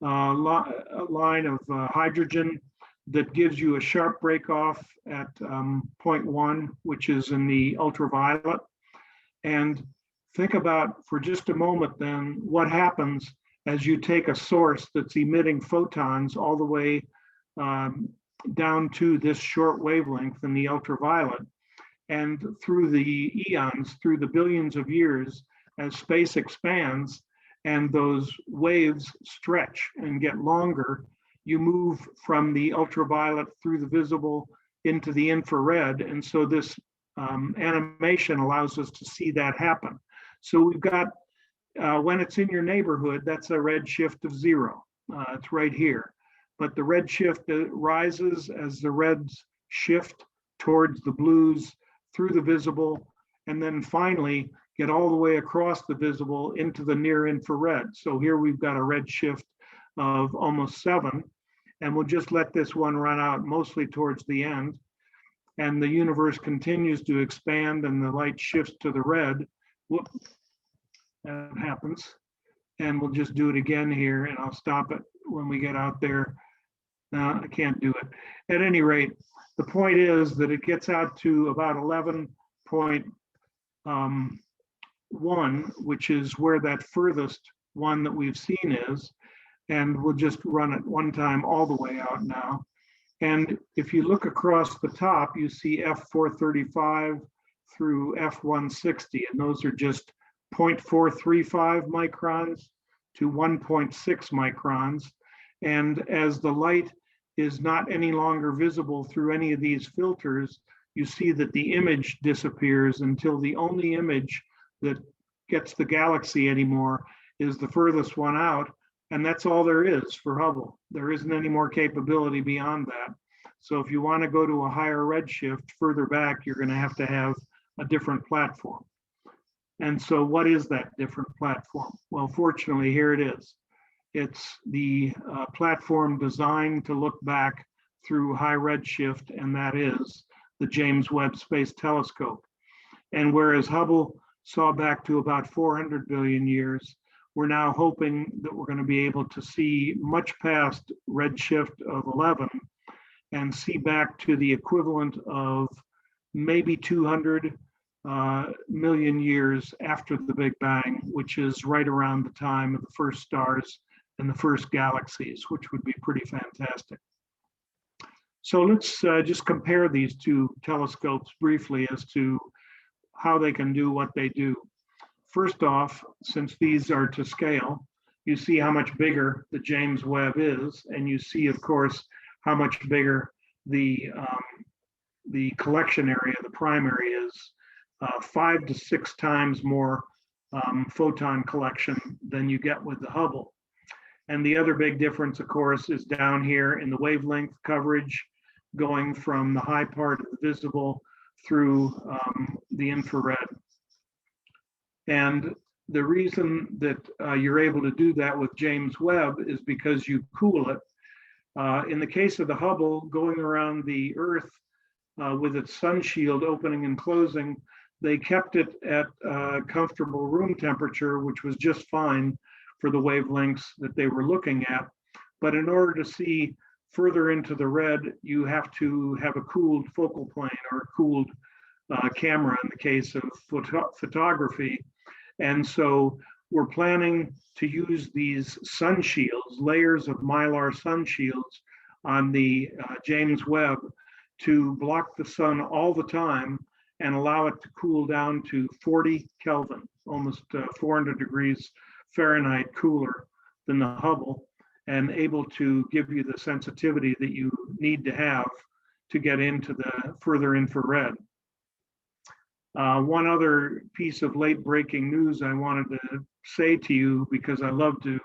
line of hydrogen that gives you a sharp break off at 0.1, which is in the ultraviolet. And think about for just a moment then what happens as you take a source that's emitting photons all the way down to this short wavelength in the ultraviolet, and through the eons, through the billions of years, as space expands and those waves stretch and get longer, you move from the ultraviolet through the visible into the infrared. And so this animation allows us to see that happen. So we've got, when it's in your neighborhood, that's a redshift of 0. It's right here. But the redshift rises as the reds shift towards the blues through the visible, and then finally get all the way across the visible into the near infrared. So here we've got a redshift of almost 7, and we'll just let this one run out mostly towards the end. And the universe continues to expand and the light shifts to the red. Whoop, that happens. And we'll just do it again here, and I'll stop it when we get out there. No, I can't do it. At any rate, the point is that it gets out to about 11.1, which is where that furthest one that we've seen is. And we'll just run it one time all the way out now. And if you look across the top, you see F435 through F160, and those are just 0.435 microns to 1.6 microns. And as the light is not any longer visible through any of these filters, you see that the image disappears until the only image that gets the galaxy anymore is the furthest one out. And that's all there is for Hubble. There isn't any more capability beyond that. So if you want to go to a higher redshift further back, you're going to have a different platform. And so what is that different platform? Well, fortunately, here it is. It's the platform designed to look back through high redshift, and that is the James Webb Space Telescope. And whereas Hubble saw back to about 400 billion years, we're now hoping that we're going to be able to see much past redshift of 11 and see back to the equivalent of maybe 200 million years after the Big Bang, which is right around the time of the first stars and the first galaxies, which would be pretty fantastic. So let's just compare these two telescopes briefly as to how they can do what they do. First off, since these are to scale, you see how much bigger the James Webb is, and you see, of course, how much bigger the collection area, the primary, is. 5 to 6 times more photon collection than you get with the Hubble. And the other big difference, of course, is down here in the wavelength coverage, going from the high part of the visible through the infrared. And the reason that you're able to do that with James Webb is because you cool it. In the case of the Hubble, going around the Earth with its sun shield opening and closing, they kept it at comfortable room temperature, which was just fine for the wavelengths that they were looking at. But in order to see further into the red, you have to have a cooled focal plane or a cooled camera in the case of photography. And so we're planning to use these sun shields, layers of mylar sun shields on the James Webb to block the sun all the time and allow it to cool down to 40 Kelvin, almost 400 degrees Fahrenheit cooler than the Hubble, and able to give you the sensitivity that you need to have to get into the further infrared. One other piece of late breaking news I wanted to say to you, because I love to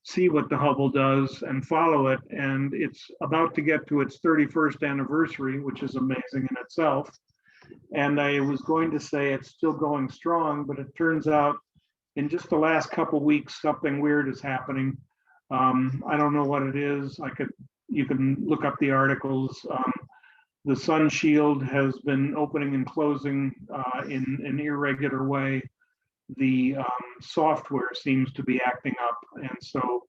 see what the Hubble does and follow it, and it's about to get to its 31st anniversary, which is amazing in itself. And I was going to say it's still going strong, but it turns out in just the last couple weeks, something weird is happening. I don't know what it is. You can look up the articles. The sun shield has been opening and closing in an irregular way. The software seems to be acting up, and so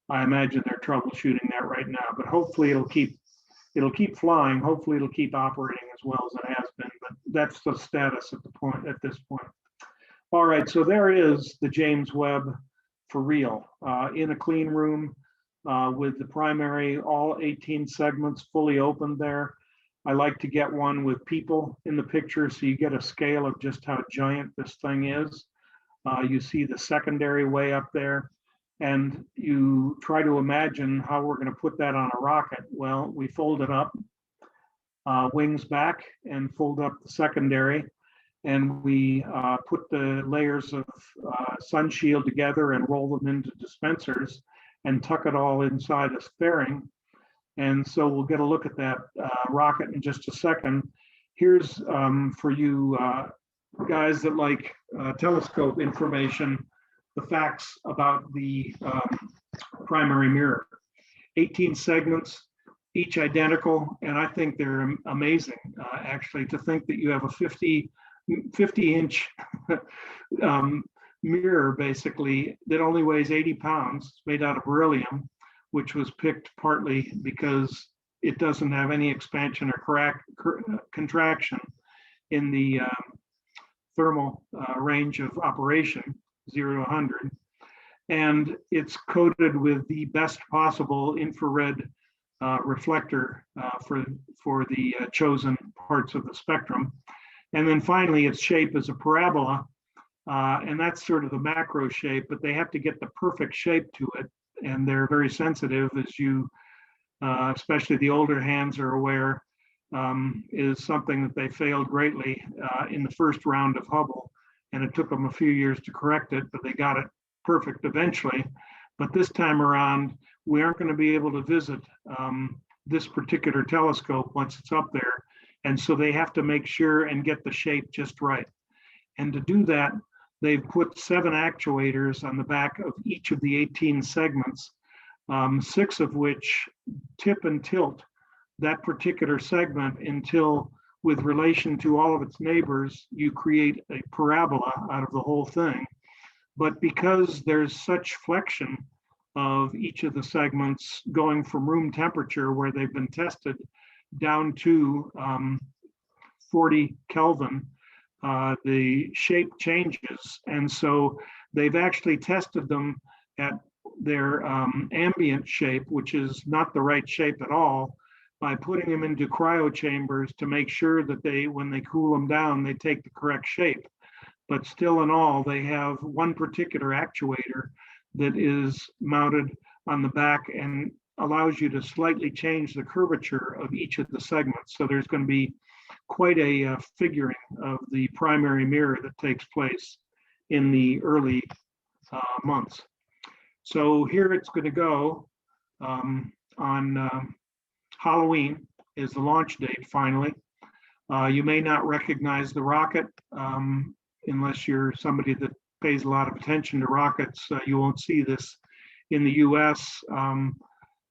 I imagine they're troubleshooting that right now. But hopefully it'll keep flying. Hopefully it'll keep operating as well as it has been. But that's the status at this point. All right, so there is the James Webb for real in a clean room with the primary, all 18 segments fully opened there. I like to get one with people in the picture so you get a scale of just how giant this thing is. You see the secondary way up there, and you try to imagine how we're going to put that on a rocket. Well, we fold it up, wings back, and fold up the secondary, and we put the layers of sun shield together and roll them into dispensers and tuck it all inside a fairing. And so we'll get a look at that rocket in just a second. Here's for you guys that like telescope information, the facts about the primary mirror. 18 segments, each identical, and I think they're amazing. Actually, to think that you have a 50-inch mirror, basically, that only weighs 80 pounds, it's made out of beryllium, which was picked partly because it doesn't have any expansion or contraction in the thermal range of operation, 0 to 100. And it's coated with the best possible infrared reflector for the chosen parts of the spectrum. And then finally, its shape is a parabola, and that's sort of the macro shape, but they have to get the perfect shape to it. And they're very sensitive, as you, especially the older hands are aware, is something that they failed greatly in the first round of Hubble. And it took them a few years to correct it, but they got it perfect eventually. But this time around, we aren't going to be able to visit this particular telescope once it's up there. And so they have to make sure and get the shape just right. And to do that, they've put 7 actuators on the back of each of the 18 segments, 6 of which tip and tilt that particular segment until, with relation to all of its neighbors, you create a parabola out of the whole thing. But because there's such flexion of each of the segments going from room temperature where they've been tested down to 40 Kelvin, the shape changes. And so they've actually tested them at their ambient shape, which is not the right shape at all, by putting them into cryo chambers to make sure that they, when they cool them down, they take the correct shape. But still in all, they have one particular actuator that is mounted on the back and allows you to slightly change the curvature of each of the segments. So there's going to be quite a figuring of the primary mirror that takes place in the early months. So here it's going to go on Halloween is the launch date finally. You may not recognize the rocket unless you're somebody that pays a lot of attention to rockets. You won't see this in the US,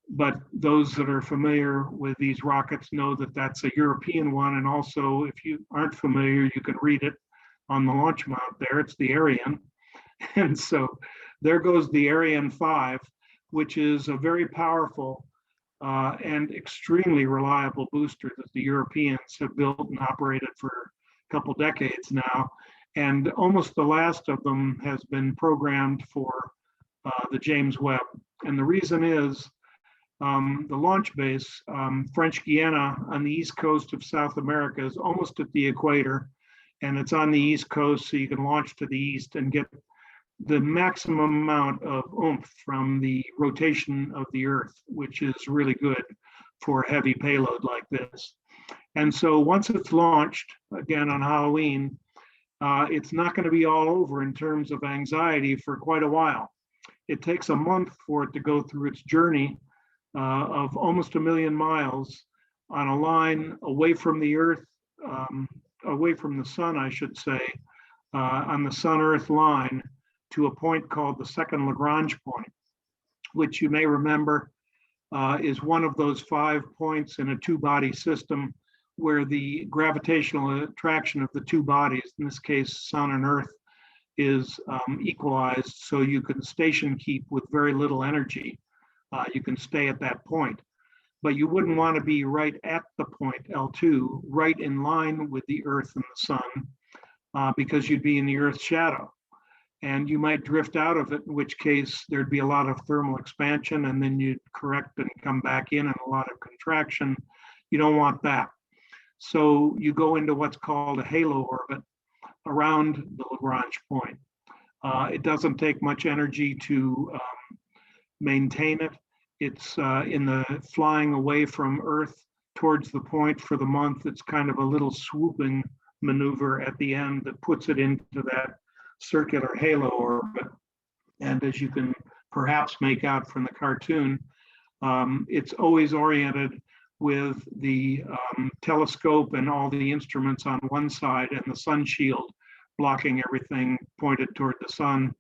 but those that are familiar with these rockets know that that's a European one. And also, if you aren't familiar, you can read it on the launch mount there. It's the Ariane. And so there goes the Ariane 5, which is a very powerful and extremely reliable booster that the Europeans have built and operated for a couple decades now. And almost the last of them has been programmed for the James Webb. And the reason is the launch base, French Guiana on the east coast of South America, is almost at the equator. And it's on the east coast, so you can launch to the east and get the maximum amount of oomph from the rotation of the Earth, which is really good for a heavy payload like this. And so once it's launched, again on Halloween, it's not going to be all over in terms of anxiety for quite a while. It takes a month for it to go through its journey of almost 1 million miles on a line away from the Earth, away from the sun, I should say, on the Sun-Earth line to a point called the second Lagrange point, which you may remember is one of those 5 points in a 2-body system where the gravitational attraction of the 2 bodies, in this case, Sun and Earth, is equalized, so you can station keep with very little energy. You can stay at that point. But you wouldn't want to be right at the point L2, right in line with the Earth and the Sun, because you'd be in the Earth's shadow. And you might drift out of it, in which case there'd be a lot of thermal expansion, and then you'd correct and come back in and a lot of contraction. You don't want that. So you go into what's called a halo orbit around the Lagrange point. It doesn't take much energy to maintain it. It's in the flying away from Earth towards the point for the month. It's kind of a little swooping maneuver at the end that puts it into that circular halo orbit. And as you can perhaps make out from the cartoon, it's always oriented with the telescope and all the instruments on one side and the sun shield blocking everything pointed toward the sun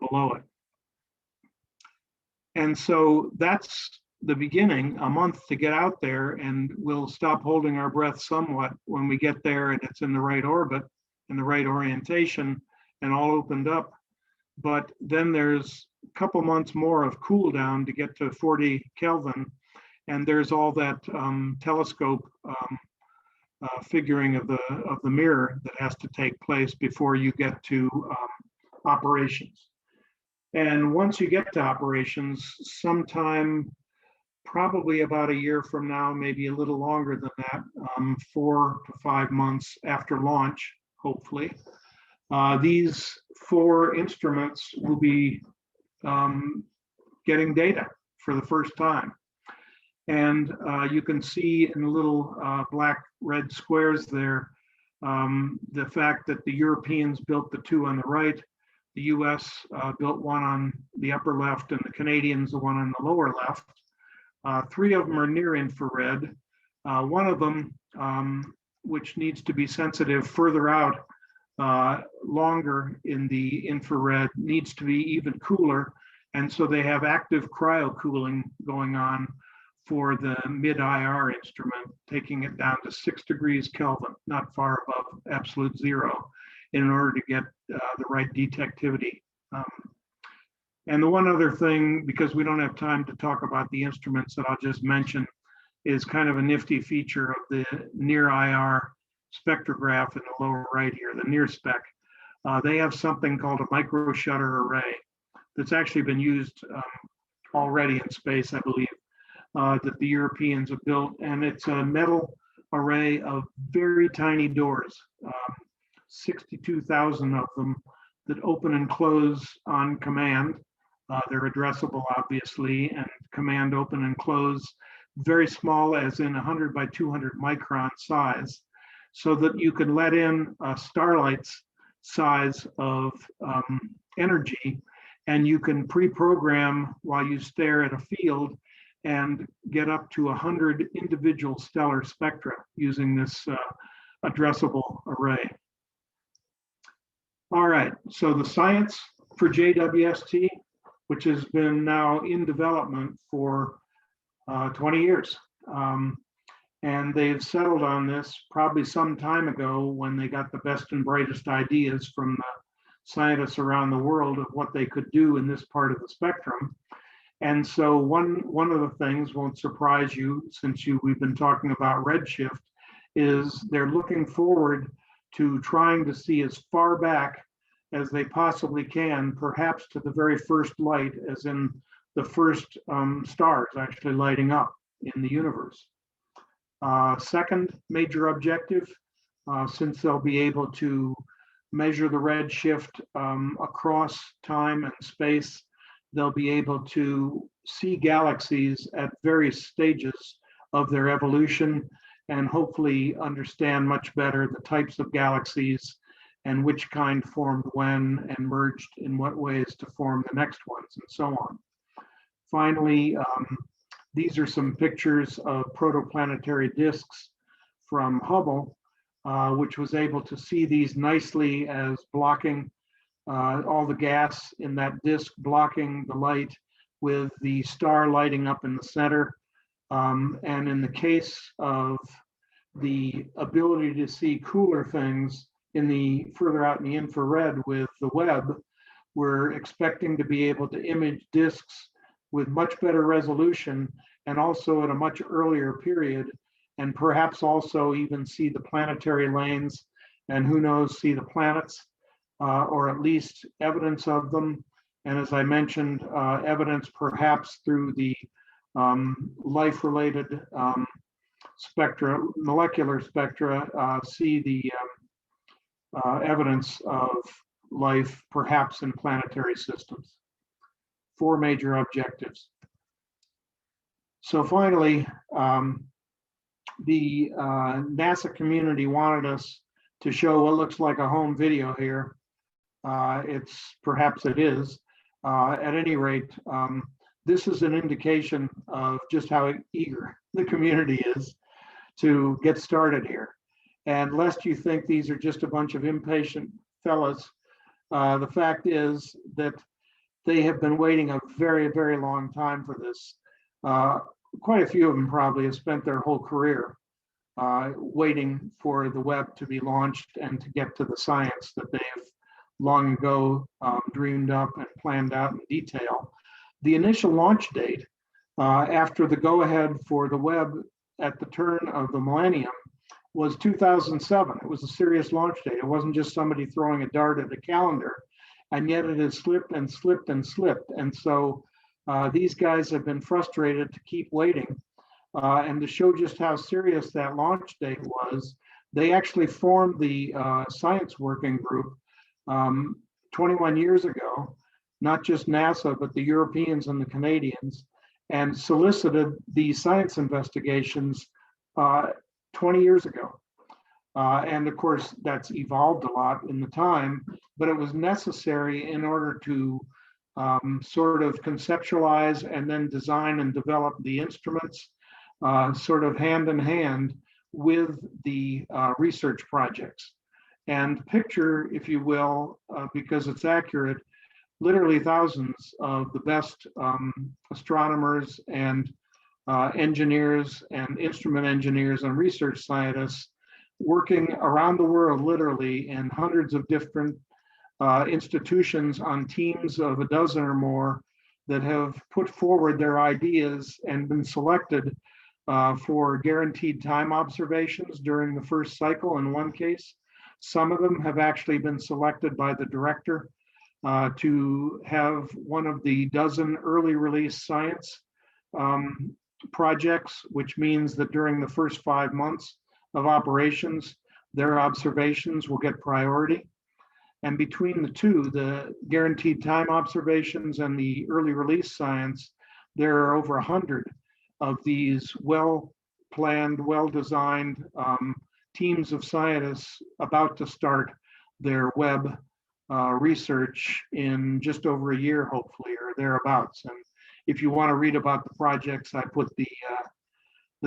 below it. And so that's the beginning, a month to get out there, and we'll stop holding our breath somewhat when we get there and it's in the right orbit, in the right orientation, and all opened up. But then there's a couple months more of cool down to get to 40 Kelvin, and there's all that telescope figuring of the mirror that has to take place before you get to operations. And once you get to operations, sometime probably about a year from now, maybe a little longer than that, 4 to 5 months after launch, hopefully, these 4 instruments will be getting data for the first time. And you can see in the little black red squares there, the fact that the Europeans built the 2 on the right, the US built one on the upper left, and the Canadians the one on the lower left. 3 of them are near infrared. One of them, which needs to be sensitive further out, longer in the infrared, needs to be even cooler. And so they have active cryo cooling going on for the mid-IR instrument, taking it down to 6 degrees Kelvin, not far above absolute zero, in order to get the right detectivity. And the one other thing, because we don't have time to talk about the instruments that I'll just mention, is kind of a nifty feature of the near IR spectrograph in the lower right here, the near spec. They have something called a micro shutter array that's actually been used already in space, I believe, that the Europeans have built. And it's a metal array of very tiny doors, 62,000 of them, that open and close on command. They're addressable, obviously, and command open and close, very small, as in 100 by 200 micron size, so that you can let in a starlight's size of energy, and you can pre-program while you stare at a field and get up to 100 individual stellar spectra using this addressable array. All right, so the science for JWST, which has been now in development for 20 years. And they've settled on this probably some time ago when they got the best and brightest ideas from the scientists around the world of what they could do in this part of the spectrum. And so one of the things won't surprise you, since we've been talking about redshift, is they're looking forward to trying to see as far back as they possibly can, perhaps to the very first light, as in the first stars actually lighting up in the universe. Second major objective, since they'll be able to measure the redshift across time and space, they'll be able to see galaxies at various stages of their evolution and hopefully understand much better the types of galaxies and which kind formed when and merged in what ways to form the next ones, and so on. Finally, these are some pictures of protoplanetary disks from Hubble, which was able to see these nicely as blocking all the gas in that disk, blocking the light, with the star lighting up in the center. And in the case of the ability to see cooler things in the further out in the infrared with the Webb, we're expecting to be able to image disks with much better resolution and also at a much earlier period, and perhaps also even see the planetary lanes, and who knows, see the planets, or at least evidence of them. And as I mentioned, evidence perhaps through the life-related spectra, molecular spectra, see the evidence of life perhaps in planetary systems. 4 major objectives. So finally, the NASA community wanted us to show what looks like a home video here. Perhaps it is. At any rate, this is an indication of just how eager the community is to get started here. And lest you think these are just a bunch of impatient fellas. The fact is that they have been waiting a very, very long time for this. Quite a few of them probably have spent their whole career waiting for the web to be launched and to get to the science that they've long ago dreamed up and planned out in detail. The initial launch date after the go-ahead for the web at the turn of the millennium was 2007. It was a serious launch date. It wasn't just somebody throwing a dart at the calendar, and yet it has slipped and slipped and slipped. And so these guys have been frustrated to keep waiting. And to show just how serious that launch date was, they actually formed the science working group 21 years ago, not just NASA, but the Europeans and the Canadians, and solicited the science investigations 20 years ago. And of course, that's evolved a lot in the time, but it was necessary in order to sort of conceptualize and then design and develop the instruments sort of hand in hand with the research projects. And picture, if you will, because it's accurate, literally thousands of the best astronomers and engineers and instrument engineers and research scientists working around the world, literally in hundreds of different institutions on teams of a dozen or more that have put forward their ideas and been selected for guaranteed time observations during the first cycle in one case. Some of them have actually been selected by the director to have one of the dozen early release science projects, which means that during the first 5 months of operations, their observations will get priority. And between the two, the guaranteed time observations and the early release science, there are over 100 of these well-planned, well-designed teams of scientists about to start their web research in just over a year, hopefully, or thereabouts. And if you want to read about the projects, I put the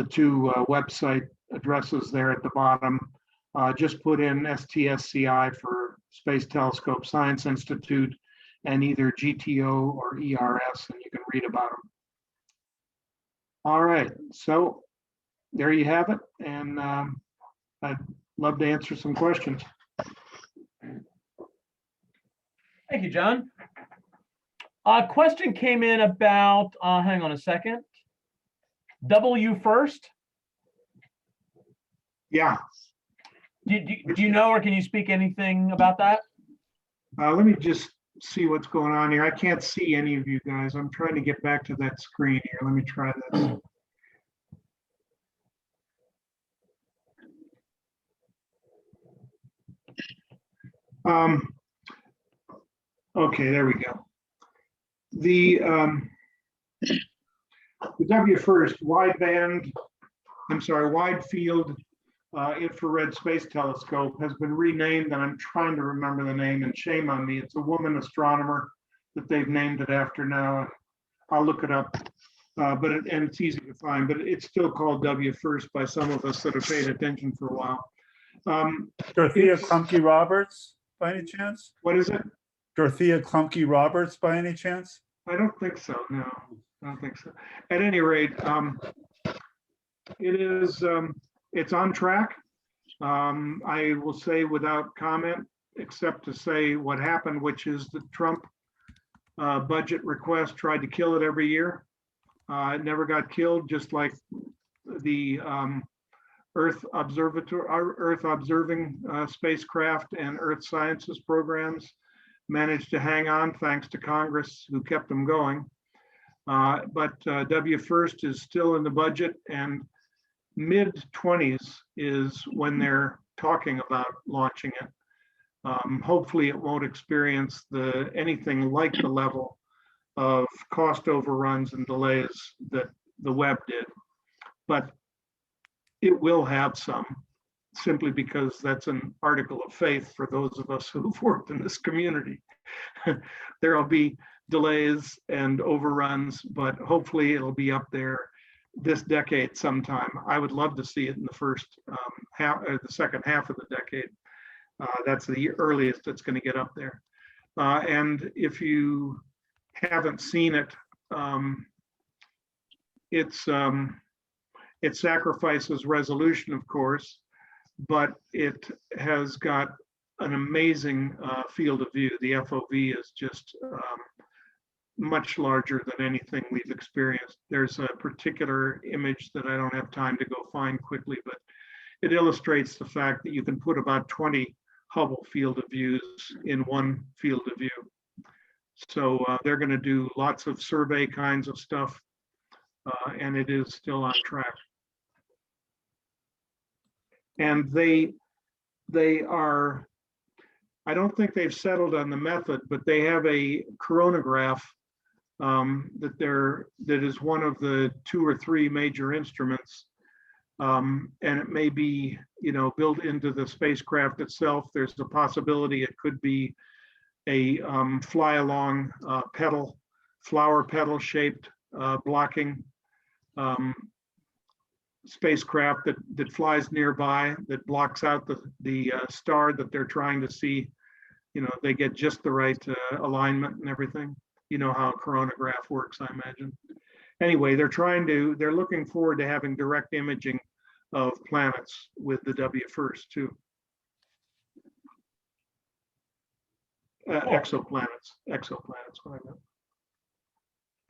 two website addresses there at the bottom. Just put in STSCI for Space Telescope Science Institute and either GTO or ERS, and you can read about them. All right, so there you have it, and I'd love to answer some questions. Thank you, John. A question came in about, hang on a second. W first. Yeah. Do you know, or can you speak anything about that? Let me just see what's going on here. I can't see any of you guys. I'm trying to get back to that screen here. Let me try this. Okay, there we go. The W first wide field infrared space telescope has been renamed, and I'm trying to remember the name, and shame on me. It's a woman astronomer that they've named it after now. I'll look it up, and it's easy to find, but it's still called W first by some of us that have paid attention for a while. Dorothea Klumpke Roberts, by any chance? What is it? Dorothea Klumpke Roberts, by any chance? I don't think so. No, I don't think so. At any rate, it is. It's on track. I will say without comment, except to say what happened, which is the Trump budget request tried to kill it every year. It never got killed, just like the Earth observing spacecraft and Earth sciences programs managed to hang on thanks to Congress, who kept them going. But W first is still in the budget, and mid-20s is when they're talking about launching it. Hopefully it won't experience anything like the level of cost overruns and delays that the web did, but it will have some, simply because that's an article of faith for those of us who've worked in this community. There will be delays and overruns, but hopefully it'll be up there this decade sometime. I would love to see it in the first half or the second half of the decade. That's the earliest it's going to get up there. And if you haven't seen it, it sacrifices resolution, of course, but it has got an amazing field of view. The FOV is just much larger than anything we've experienced. There's a particular image that I don't have time to go find quickly, but it illustrates the fact that you can put about 20 Hubble field of views in one field of view. So they're going to do lots of survey kinds of stuff, and it is still on track. And they are, I don't think they've settled on the method, but they have a coronagraph that is one of the 2 or 3 major instruments. And it may be, built into the spacecraft itself. There's a possibility it could be a fly-along flower petal shaped blocking spacecraft that flies nearby, that blocks out the star that they're trying to see. They get just the right alignment and everything. You know how a coronagraph works, I imagine. Anyway, they're looking forward to having direct imaging of planets with the WFIRST too. Exoplanets, what I meant.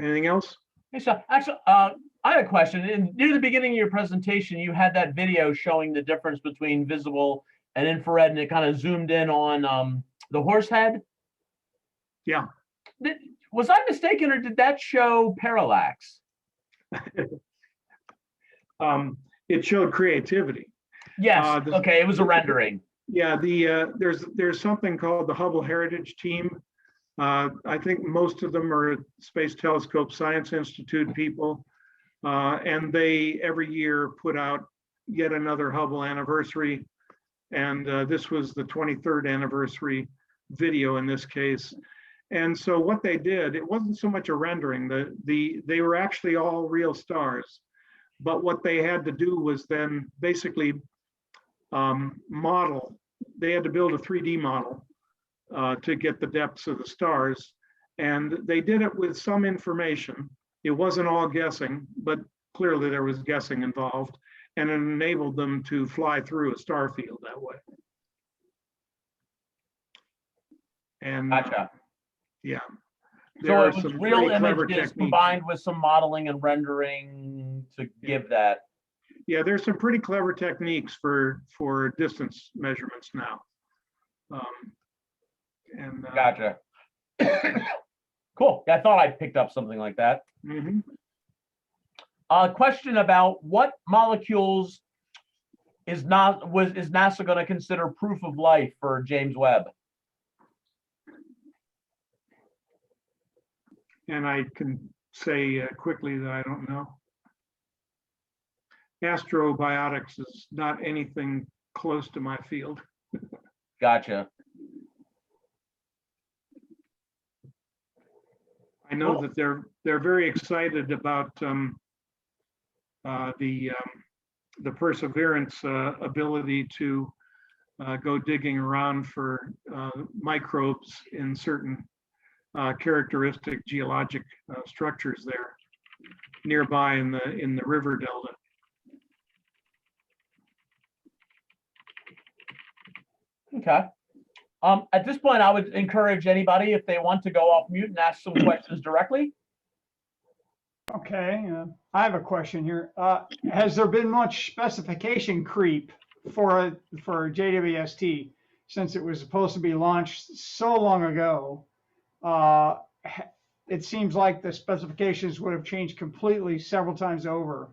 Anything else? Hey, so actually, I had a question. Near the beginning of your presentation, you had that video showing the difference between visible and infrared, and it kind of zoomed in on the horse head. Yeah. Was I mistaken, or did that show parallax? It showed creativity. Yes. Okay, it was a rendering. Yeah, there's something called the Hubble Heritage Team. I think most of them are Space Telescope Science Institute people, and they every year put out yet another Hubble anniversary, and this was the 23rd anniversary video in this case. And so what they did, it wasn't so much a rendering. They were actually all real stars, but what they had to do was then basically model. They had to build a 3D model to get the depths of the stars, and they did it with some information. It wasn't all guessing, but clearly there was guessing involved, and it enabled them to fly through a star field that way. And Gotcha. yeah. So it was real images combined with some modeling and rendering to give that. Yeah, there's some pretty clever techniques for distance measurements now. Gotcha. Cool. I thought I picked up something like that. Mm-hmm. Question about what molecules is NASA going to consider proof of life for James Webb? And I can say quickly that I don't know. Astrobiotics is not anything close to my field. Gotcha. I know that they're very excited about the Perseverance ability to go digging around for microbes in certain characteristic geologic structures there nearby in the river delta. Okay. At this point, I would encourage anybody, if they want to go off mute and ask some questions directly. Okay, I have a question here. Has there been much specification creep for JWST since it was supposed to be launched so long ago? It seems like the specifications would have changed completely several times over.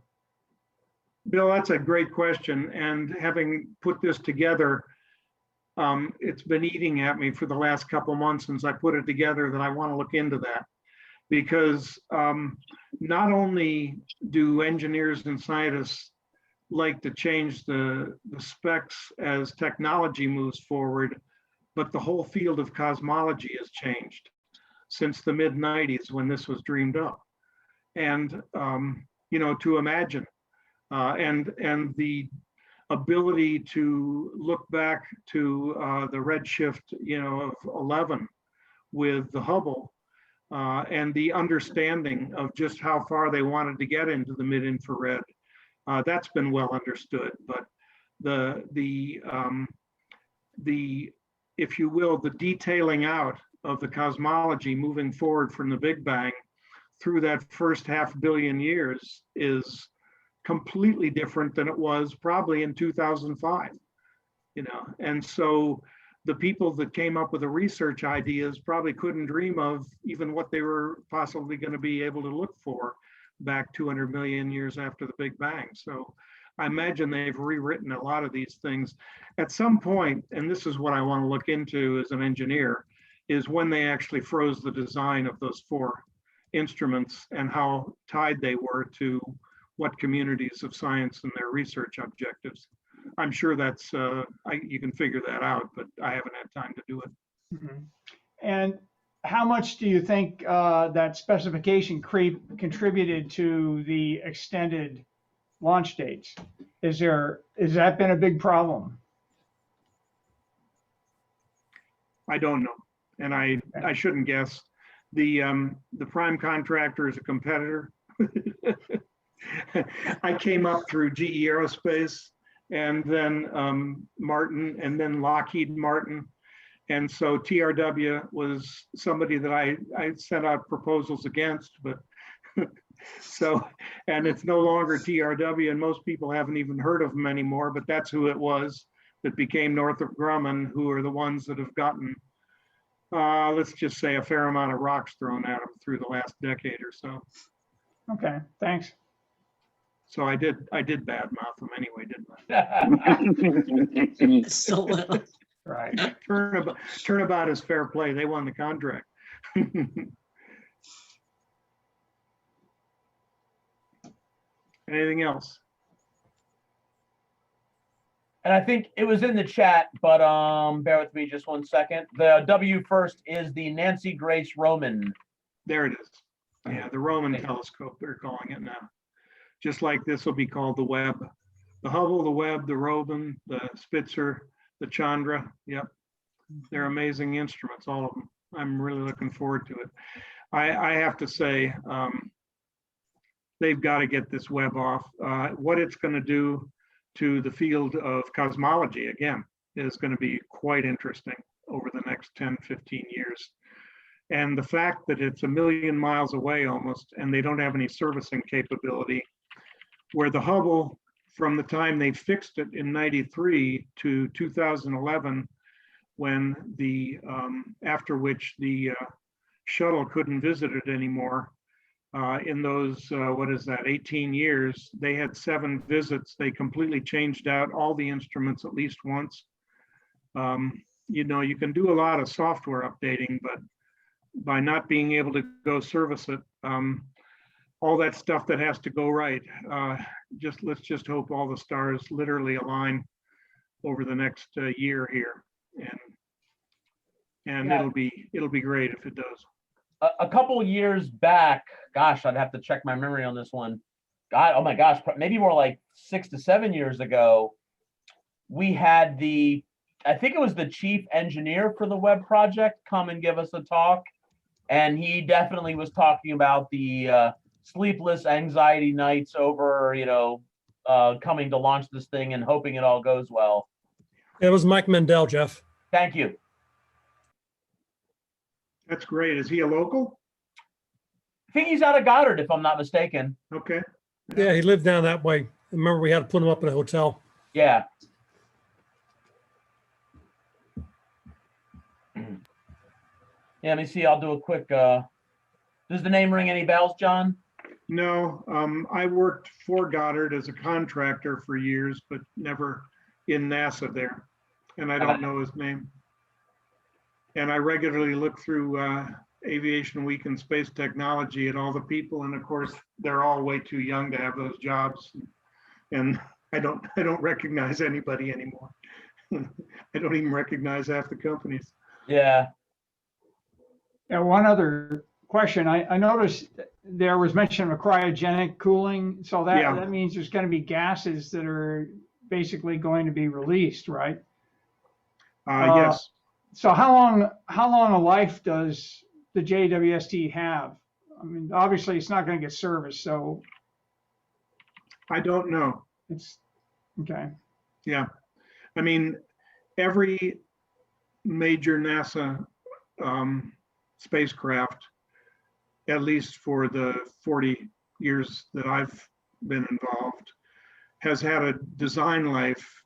Bill, that's a great question. And having put this together, it's been eating at me for the last couple of months since I put it together that I want to look into that. Because not only do engineers and scientists like to change the specs as technology moves forward, but the whole field of cosmology has changed since the mid-90s when this was dreamed up. And, to imagine, and the ability to look back to the redshift, of 11 with the Hubble, and the understanding of just how far they wanted to get into the mid-infrared. That's been well understood, but the if you will, the detailing out of the cosmology moving forward from the Big Bang through that first 500 million years is completely different than it was probably in 2005, and so the people that came up with the research ideas probably couldn't dream of even what they were possibly going to be able to look for back 200 million years after the Big Bang. So I imagine they've rewritten a lot of these things at some point, and this is what I want to look into as an engineer, is when they actually froze the design of those 4 instruments and how tied they were to what communities of science and their research objectives. I'm sure that's, you can figure that out, but I haven't had time to do it. Mhm. And how much do you think that specification creep contributed to the extended launch dates? Has that been a big problem? I don't know, and I shouldn't guess. The prime contractor is a competitor. I came up through GE Aerospace, and then Martin, and then Lockheed Martin. And so TRW was somebody that I sent out proposals against, but so, and it's no longer TRW, and most people haven't even heard of them anymore, but that's who it was that became Northrop Grumman, who are the ones that have gotten, let's just say, a fair amount of rocks thrown at them through the last decade or so. Okay, thanks. So I did badmouth them anyway, didn't I? So, Right. Turnabout is fair play. They won the contract. Anything else? And I think it was in the chat, but bear with me just 1 second. The W first is the Nancy Grace Roman. There it is. Yeah, the Roman telescope, they're calling it now. Just like this will be called the Webb. The Hubble, the Webb, the Roman, the Spitzer, the Chandra. Yep. They're amazing instruments, all of them. I'm really looking forward to it. I have to say, they've got to get this Webb off. What it's going to do to the field of cosmology, again, is going to be quite interesting over the next 10, 15 years. And the fact that it's 1 million miles away almost, and they don't have any servicing capability, where the Hubble, from the time they fixed it in 93 to 2011, when the, after which the shuttle couldn't visit it anymore, in those, 18 years, they had 7 visits. They completely changed out all the instruments at least once. You can do a lot of software updating, but by not being able to go service it, all that stuff that has to go right, let's just hope all the stars literally align over the next year here, and Yeah. it'll be great if it does. A couple years back, gosh, I'd have to check my memory on this one. God, oh my gosh, maybe more like 6 to 7 years ago, we had I think it was the chief engineer for the Webb project come and give us a talk. And he definitely was talking about the sleepless anxiety nights over, coming to launch this thing and hoping it all goes well. It was Mike Mendel, Jeff. Thank you. That's great. Is he a local? I think he's out of Goddard, if I'm not mistaken. Okay. Yeah, he lived down that way. Remember, we had to put him up in a hotel. Yeah. Yeah, let me see. I'll do a quick. Does the name ring any bells, John? No, I worked for Goddard as a contractor for years, but never in NASA there. And I don't know his name. And I regularly look through Aviation Week and Space Technology at all the people. And of course, they're all way too young to have those jobs. And I don't recognize anybody anymore. I don't even recognize half the companies. Yeah. And one other question, I noticed there was mention of cryogenic cooling. So that, Yeah. that means there's going to be gases that are basically going to be released, right? Yes, So how long a life does the JWST have? I mean, obviously it's not going to get serviced, so I don't know. it's okay. Yeah. I mean, every major NASA spacecraft, at least for the 40 years that I've been involved, has had a design life,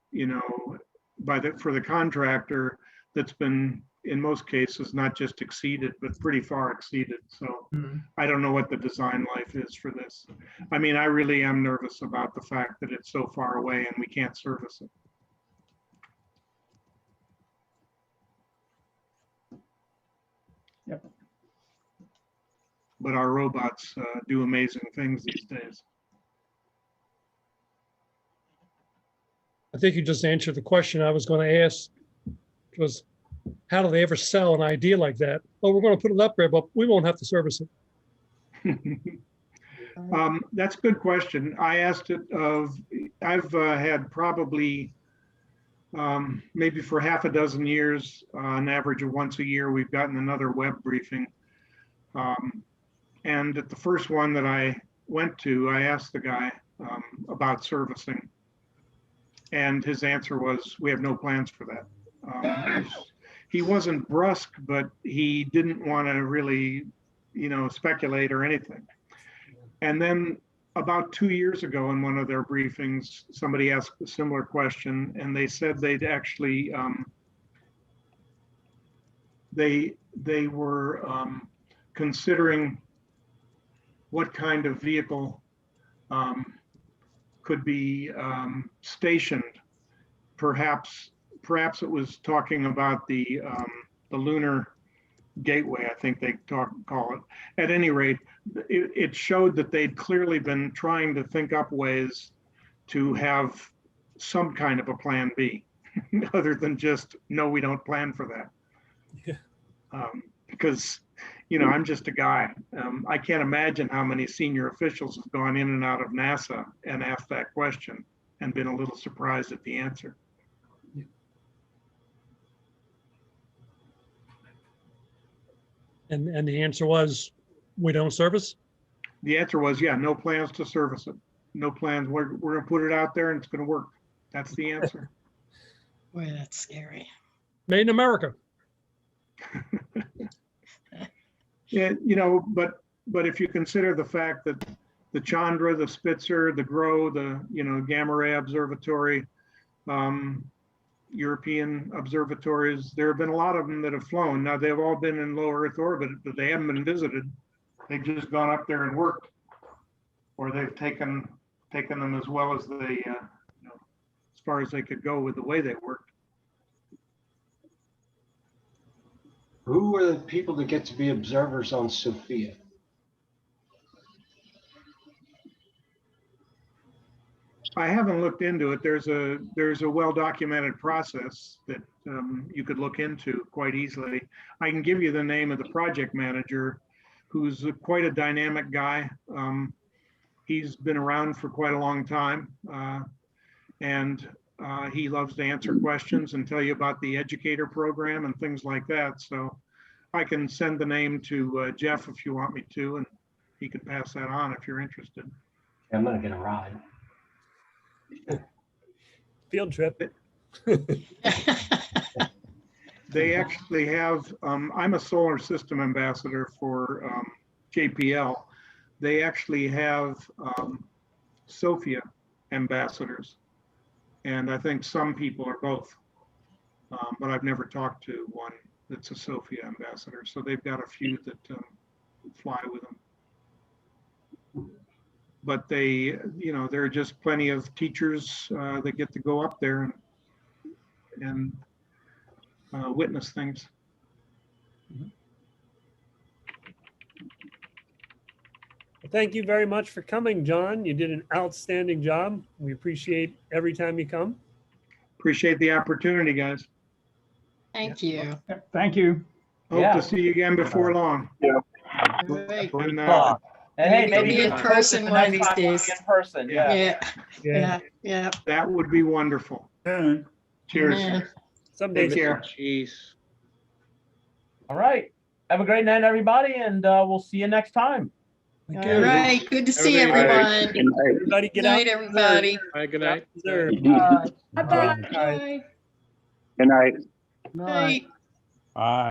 for the contractor that's been, in most cases, not just exceeded, but pretty far exceeded. So I don't know what the design life is for this. I mean, I really am nervous about the fact that it's so far away and we can't service it. Yep. But our robots do amazing things these days. I think you just answered the question I was going to ask, was how do they ever sell an idea like that? Oh, we're going to put it up there, but we won't have to service it. That's a good question. I asked it of, I've had probably maybe for half a dozen years, an average of once a year, we've gotten another web briefing. And at the first one that I went to, I asked the guy about servicing. And his answer was, we have no plans for that. He wasn't brusque, but he didn't want to really, speculate or anything. And then about 2 years ago in one of their briefings, somebody asked a similar question, and they said they'd actually, they were considering what kind of vehicle could be stationed. Perhaps it was talking about the lunar gateway, I think they call it. At any rate, it showed that they'd clearly been trying to think up ways to have some kind of a plan B, other than just, no, we don't plan for that. Yeah. Because, I'm just a guy. I can't imagine how many senior officials have gone in and out of NASA and asked that question and been a little surprised at the answer. And the answer was, we don't service? The answer was, yeah, no plans to service it. No plans. We're going to put it out there and it's going to work. That's the answer. Boy, that's scary. Made in America. Yeah, but if you consider the fact that the Chandra, the Spitzer, the GROW, the Gamma Ray Observatory, European observatories, there have been a lot of them that have flown. Now they've all been in low Earth orbit, but they haven't been visited. They've just gone up there and worked, or they've taken them as well as they, as far as they could go with the way they worked. Who are the people that get to be observers on Sophia? I haven't looked into it. There's a well-documented process that you could look into quite easily. I can give you the name of the project manager, who's quite a dynamic guy. He's been around for quite a long time, and he loves to answer questions and tell you about the educator program and things like that. So I can send the name to Jeff if you want me to, and he can pass that on if you're interested. I'm gonna get a ride. Field trip. They actually have, I'm a solar system ambassador for JPL. They actually have Sophia ambassadors. And I think some people are both, but I've never talked to one that's a Sophia ambassador. So they've got a few that fly with them. But they, there are just plenty of teachers that get to go up there and witness things. Well, thank you very much for coming, John. You did an outstanding job. We appreciate every time you come. Appreciate the opportunity, guys. Thank you. Thank you. Hope Yeah. to see you again before long. Great. And, And hey, Maybe maybe in you can person host it the one of next these time we'll be days. in person. Yeah. Yeah, Yeah. yeah, yeah. That would be wonderful. Soon. Cheers. Amen. Someday. Take care. Jeez. All right. Have a great night, everybody, and we'll see you next time. Thank All you. right, good to see Everybody- everyone. Everybody Good get out. night, everybody. All right, good night. Reserved. Bye. Bye. Bye. Good night. Night. Bye.